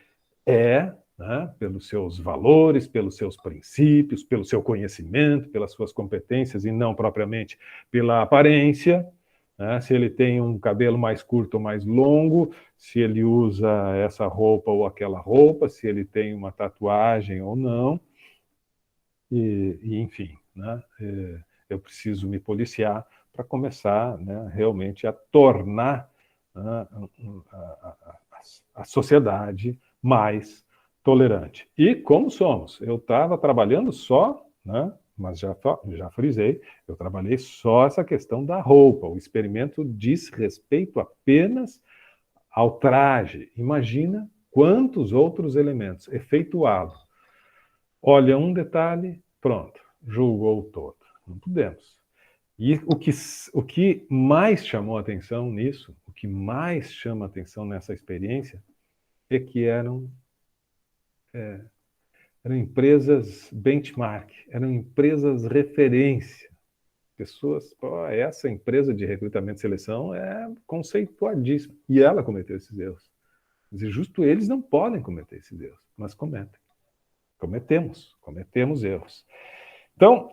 S1: é, né, pelos seus valores, pelos seus princípios, pelo seu conhecimento, pelas suas competências, e não propriamente pela aparência. Se ele tem um cabelo mais curto ou mais longo, se ele usa essa roupa ou aquela roupa, se ele tem uma tatuagem ou não, enfim, né? Eu preciso me policiar para começar, né, realmente a tornar, né, a sociedade mais tolerante. E como somos? Eu estava trabalhando só, né, mas já frisei, eu trabalhei só essa questão da roupa. O experimento diz respeito apenas ao traje. Imagina quantos outros elementos. Efeituá-lo. Olha um detalhe, pronto, julgou o todo. Não podemos. E o que mais chamou atenção nisso, o que mais chama atenção nessa experiência, é que eram empresas benchmark, eram empresas referência. Pessoas, essa empresa de recrutamento e seleção é conceituadíssima. E ela cometeu esses erros. Mas justo eles não podem cometer esses erros, mas cometem. Cometemos erros. Então,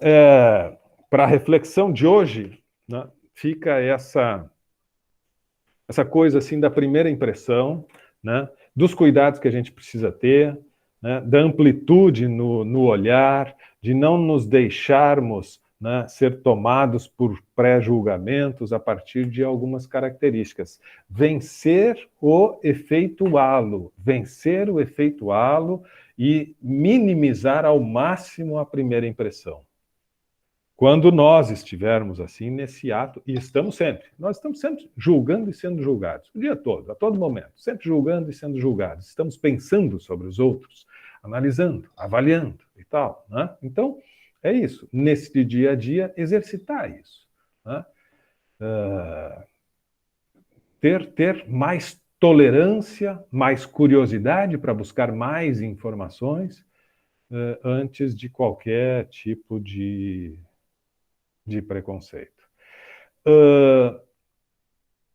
S1: para a reflexão de hoje, né, fica essa coisa assim da primeira impressão, né, dos cuidados que a gente precisa ter, né, da amplitude no olhar, de não nos deixarmos, né, ser tomados por pré-julgamentos a partir de algumas características. Vencer o efeituá-lo e minimizar ao máximo a primeira impressão. Quando nós estivermos assim nesse ato, e nós estamos sempre julgando e sendo julgados, o dia todo, a todo momento, sempre julgando e sendo julgados. Estamos pensando sobre os outros, analisando, avaliando e tal, né? Então, é isso. Nesse dia a dia, exercitar isso, né? Ter mais tolerância, mais curiosidade para buscar mais informações antes de qualquer tipo de preconceito.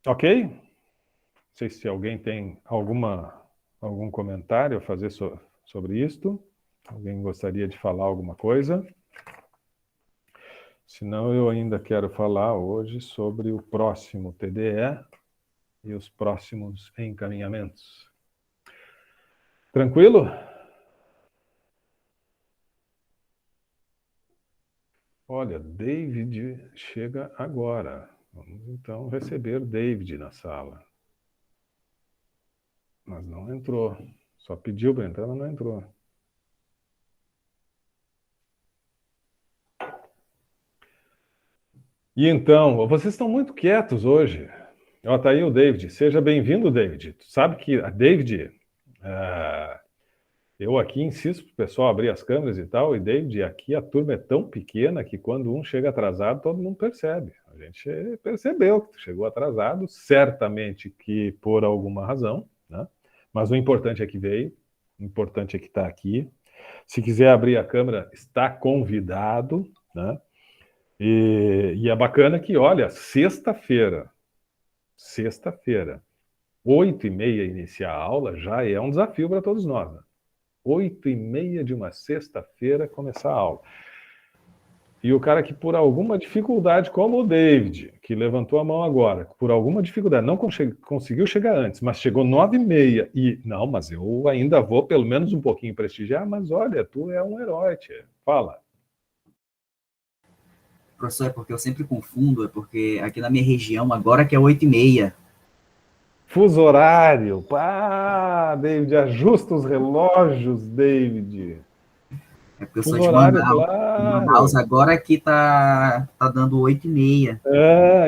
S1: Ok? Não sei se alguém tem algum comentário a fazer sobre isto. Alguém gostaria de falar alguma coisa? Senão, eu ainda quero falar hoje sobre o próximo TDE e os próximos encaminhamentos. Tranquilo? Olha, David chega agora. Vamos então receber David na sala. Mas não entrou. Só pediu para entrar, mas não entrou. E então, vocês estão muito quietos hoje. Está aí o David. Seja bem-vindo, David. Tu sabe que a David, Eu aqui insisto para o pessoal abrir as câmeras e tal, e David, aqui a turma é tão pequena que quando um chega atrasado, todo mundo percebe. A gente percebeu que tu chegou atrasado, certamente que por alguma razão, né? Mas o importante é que veio, o importante é que está aqui. Se quiser abrir a câmera, está convidado, né? E é bacana que, olha, sexta-feira, 8h30 iniciar a aula já é um desafio para todos nós, né? 8h30 de uma sexta-feira começar a aula. E o cara que por alguma dificuldade, como o David, que levantou a mão agora, por alguma dificuldade, não conseguiu chegar antes, mas chegou 9h30 e, não, mas eu ainda vou pelo menos um pouquinho prestigiar, mas olha, tu é um herói, tia. Fala.
S6: Professor, é porque eu sempre confundo, é porque aqui na minha região, agora que é 8h30.
S1: Fuso horário. Pá, David, ajusta os relógios, David.
S6: É porque eu
S1: Fuso
S6: sou de
S1: horário,
S6: Manaus.
S1: claro.
S6: Manaus agora que tá dando 8h30.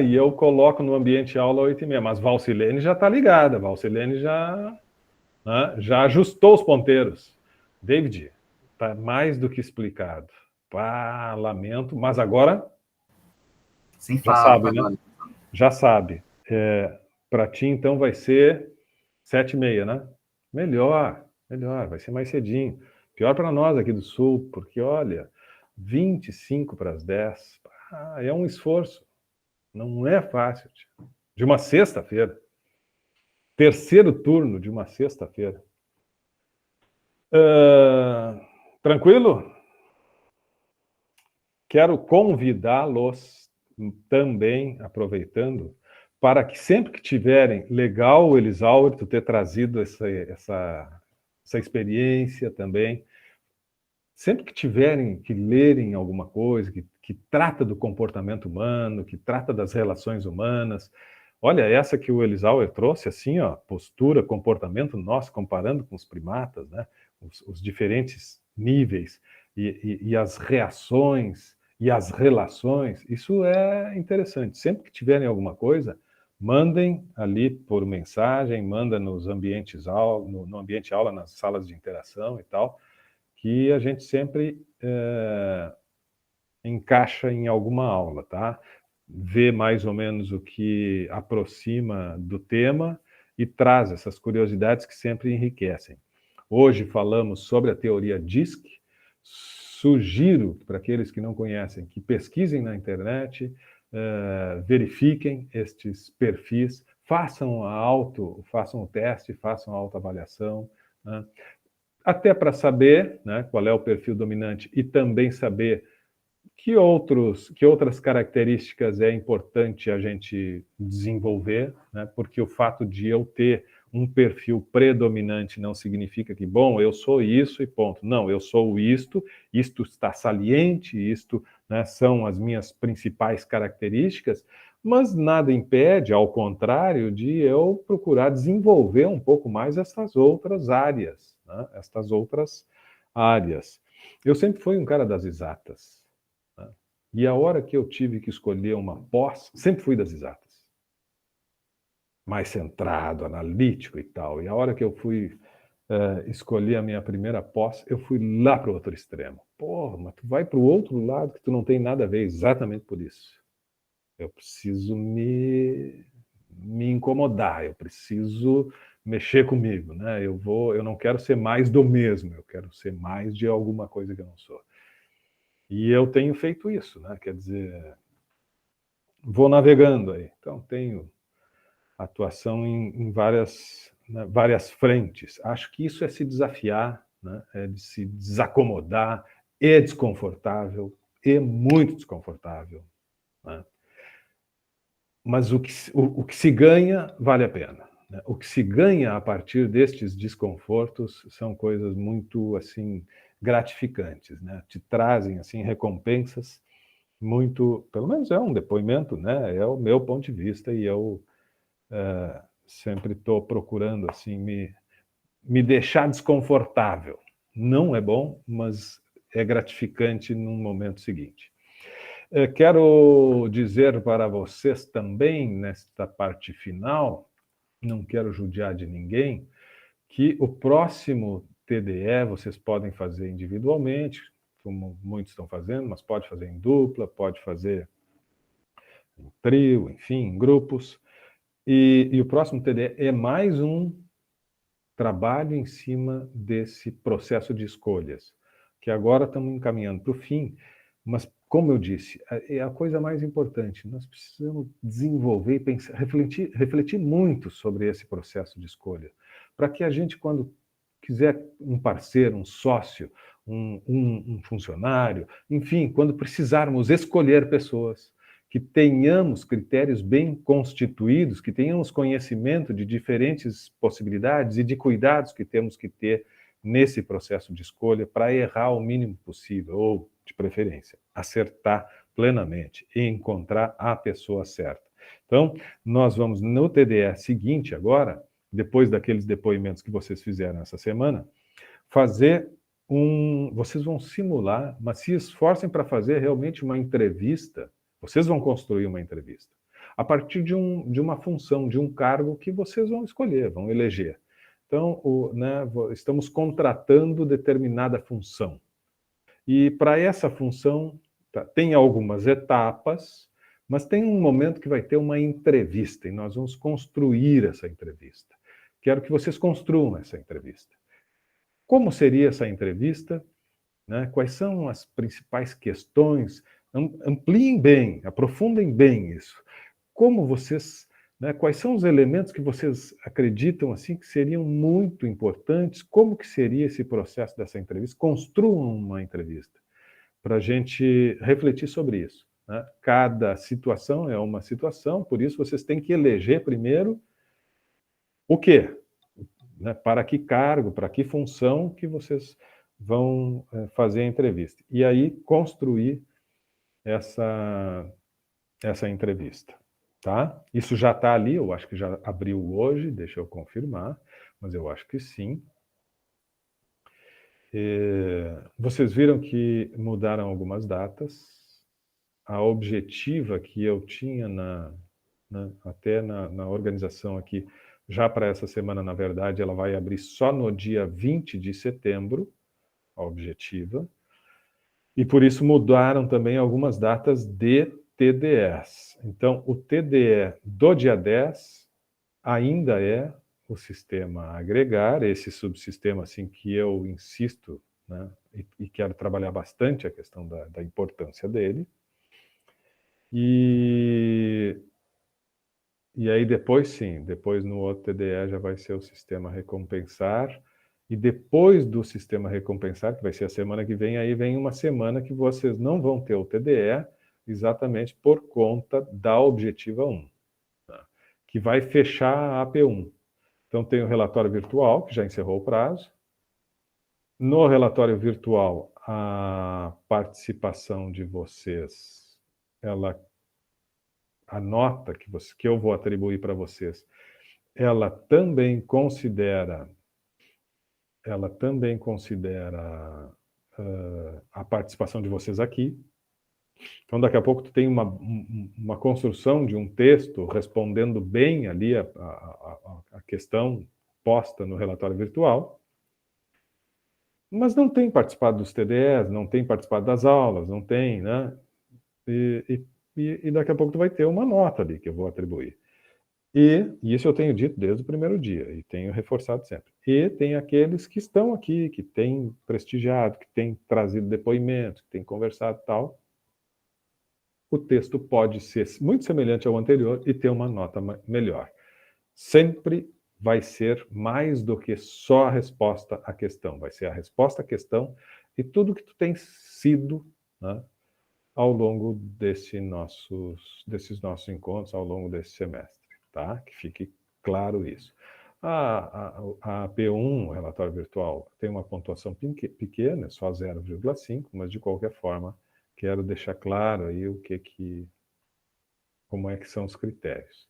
S1: E eu coloco no ambiente aula 8h30, mas Valcilene já está ligada, Valcilene já, né, já ajustou os ponteiros. David, está mais do que explicado. Pá, lamento, mas agora
S6: Sem
S1: já
S6: fala,
S1: sabe, né?
S6: agora.
S1: Já sabe. Para ti, então, vai ser 7h30, né? Melhor, vai ser mais cedinho. Pior para nós aqui do Sul, porque, olha, 9h25 é um esforço. Não é fácil, tia. De uma sexta-feira. Terceiro turno de uma sexta-feira. Tranquilo? Quero convidá-los também, aproveitando, para que sempre que tiverem, legal, Elisauro, tu ter trazido essa experiência também, sempre que tiverem que lerem alguma coisa que trata do comportamento humano, que trata das relações humanas, olha, essa que o Elisauer trouxe, assim, ó, postura, comportamento nosso, comparando com os primatas, né, os diferentes níveis e as reações e as relações, isso é interessante. Sempre que tiverem alguma coisa, mandem ali por mensagem, manda nos ambientes aula, no ambiente aula, nas salas de interação e tal, que a gente sempre encaixa em alguma aula, tá? Vê mais ou menos o que aproxima do tema e traz essas curiosidades que sempre enriquecem. Hoje falamos sobre a teoria DISC. Sugiro para aqueles que não conhecem que pesquisem na internet, verifiquem estes perfis, façam o teste, façam a autoavaliação, né? Até para saber, né, qual é o perfil dominante e também saber que outras características é importante a gente desenvolver, né, porque o fato de eu ter um perfil predominante não significa que, bom, eu sou isso e ponto. Não, eu sou isto está saliente, né, são as minhas principais características, mas nada impede, ao contrário, de eu procurar desenvolver um pouco mais essas outras áreas, né, Eu sempre fui um cara das exatas, né, e a hora que eu tive que escolher uma pós, sempre fui das exatas. Mais centrado, analítico e tal. E a hora que eu fui escolher a minha primeira pós, eu fui lá para o outro extremo. Porra, mas tu vai para o outro lado que tu não tem nada a ver, exatamente por isso. Eu preciso me incomodar, eu preciso mexer comigo, né? Eu não quero ser mais do mesmo, eu quero ser mais de alguma coisa que eu não sou. E eu tenho feito isso, né? Quer dizer, vou navegando aí. Então, tenho atuação em várias frentes. Acho que isso é se desafiar, né? É de se desacomodar, é desconfortável, é muito desconfortável, né? Mas o que se ganha vale a pena, né? O que se ganha a partir destes desconfortos são coisas muito assim gratificantes, né? Te trazem assim recompensas muito, pelo menos é um depoimento, né? É o meu ponto de vista e eu sempre estou procurando assim me deixar desconfortável. Não é bom, mas é gratificante no momento seguinte. Quero dizer para vocês também, nesta parte final, não quero judiar de ninguém, que o próximo TDE vocês podem fazer individualmente, como muitos estão fazendo, mas pode fazer em dupla, pode fazer em trio, enfim, em grupos. E o próximo TDE é mais um trabalho em cima desse processo de escolhas, que agora estamos encaminhando para o fim, mas, como eu disse, é a coisa mais importante. Nós precisamos desenvolver e pensar, refletir muito sobre esse processo de escolha, para que a gente, quando quiser um parceiro, um sócio, um funcionário, enfim, quando precisarmos escolher pessoas, que tenhamos critérios bem constituídos, que tenhamos conhecimento de diferentes possibilidades e de cuidados que temos que ter nesse processo de escolha para errar o mínimo possível, ou, de preferência, acertar plenamente e encontrar a pessoa certa. Então, nós vamos no TDE seguinte agora, depois daqueles depoimentos que vocês fizeram essa semana, fazer vocês vão simular, mas se esforcem para fazer realmente uma entrevista. Vocês vão construir uma entrevista a partir de uma função, de um cargo que vocês vão escolher, vão eleger. Então, estamos contratando determinada função. E para essa função, tem algumas etapas, mas tem um momento que vai ter uma entrevista, e nós vamos construir essa entrevista. Quero que vocês construam essa entrevista. Como seria essa entrevista? Né? Quais são as principais questões? Ampliem bem, aprofundem bem isso. Como vocês, quais são os elementos que vocês acreditam assim que seriam muito importantes? Como que seria esse processo dessa entrevista? Construam uma entrevista para a gente refletir sobre isso. Né? Cada situação é uma situação, por isso vocês têm que eleger primeiro o quê? Para que cargo, para que função que vocês vão fazer a entrevista. E aí construir essa entrevista, tá? Isso já está ali, eu acho que já abriu hoje, deixa eu confirmar, mas eu acho que sim. Vocês viram que mudaram algumas datas. A objetiva que eu tinha até na organização aqui, já para essa semana, na verdade, ela vai abrir só no dia 20 de setembro, a objetiva. E por isso mudaram também algumas datas de TDEs. Então, o TDE do dia 10 ainda é o sistema agregar, esse subsistema assim, que eu insisto, e quero trabalhar bastante a questão da importância dele. E aí depois, sim, depois no outro TDE já vai ser o sistema recompensar. E depois do sistema recompensar, que vai ser a semana que vem, aí vem uma semana que vocês não vão ter o TDE, exatamente por conta da objetiva 1, que vai fechar a AP1. Então tem o relatório virtual, que já encerrou o prazo. No relatório virtual, a participação de vocês, a nota que eu vou atribuir para vocês, ela também considera a participação de vocês aqui. Então, daqui a pouco tu tem uma construção de um texto respondendo bem ali a questão posta no relatório virtual, mas não tem participado dos TDEs, não tem participado das aulas, não tem, né? E daqui a pouco tu vai ter uma nota ali que eu vou atribuir. E isso eu tenho dito desde o primeiro dia, e tenho reforçado sempre. E tem aqueles que estão aqui, que têm prestigiado, que têm trazido depoimentos, que têm conversado e tal. O texto pode ser muito semelhante ao anterior e ter uma nota melhor. Sempre vai ser mais do que só a resposta à questão. Vai ser a resposta à questão e tudo que tu tem sido, né, ao longo desses nossos encontros, ao longo desse semestre. Tá? Que fique claro isso. A P1, o relatório virtual, tem uma pontuação pequena, só 0,5, mas de qualquer forma, quero deixar claro aí como é que são os critérios.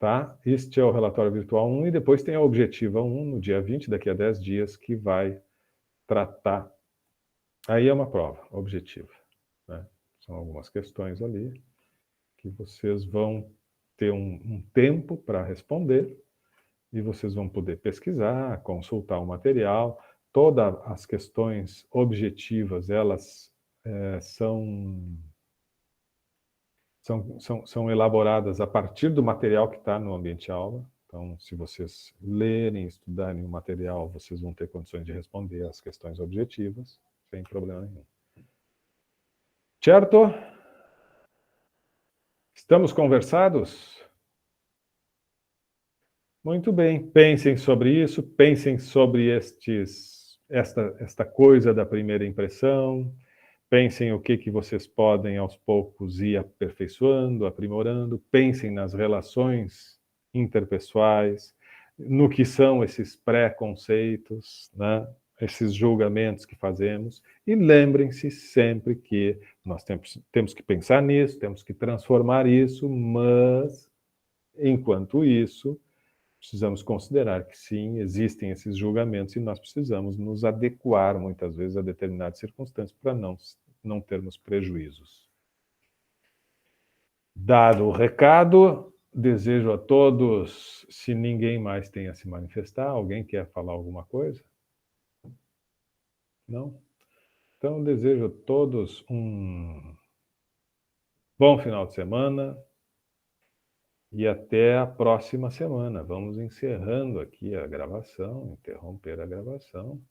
S1: Tá? Este é o relatório virtual 1 e depois tem a objetiva 1 no dia 20, daqui a 10 dias, que vai tratar. Aí é uma prova objetiva. Né? São algumas questões ali que vocês vão ter um tempo para responder e vocês vão poder pesquisar, consultar o material, todas as questões objetivas, elas são elaboradas a partir do material que está no ambiente aula. Então, se vocês lerem, estudarem o material, vocês vão ter condições de responder às questões objetivas, sem problema nenhum. Certo? Estamos conversados? Muito bem. Pensem sobre isso, pensem sobre esta coisa da primeira impressão, pensem o que vocês podem, aos poucos, ir aperfeiçoando, aprimorando, pensem nas relações interpessoais, no que são esses pré-conceitos, né? Esses julgamentos que fazemos, e lembrem-se sempre que nós temos que pensar nisso, temos que transformar isso, mas, enquanto isso, precisamos considerar que sim, existem esses julgamentos e nós precisamos nos adequar, muitas vezes, a determinadas circunstâncias para não termos prejuízos. Dado o recado, desejo a todos, se ninguém mais tem a se manifestar, alguém quer falar alguma coisa? Não? Então, desejo a todos um bom final de semana e até a próxima semana. Vamos encerrando aqui a gravação, interromper a gravação.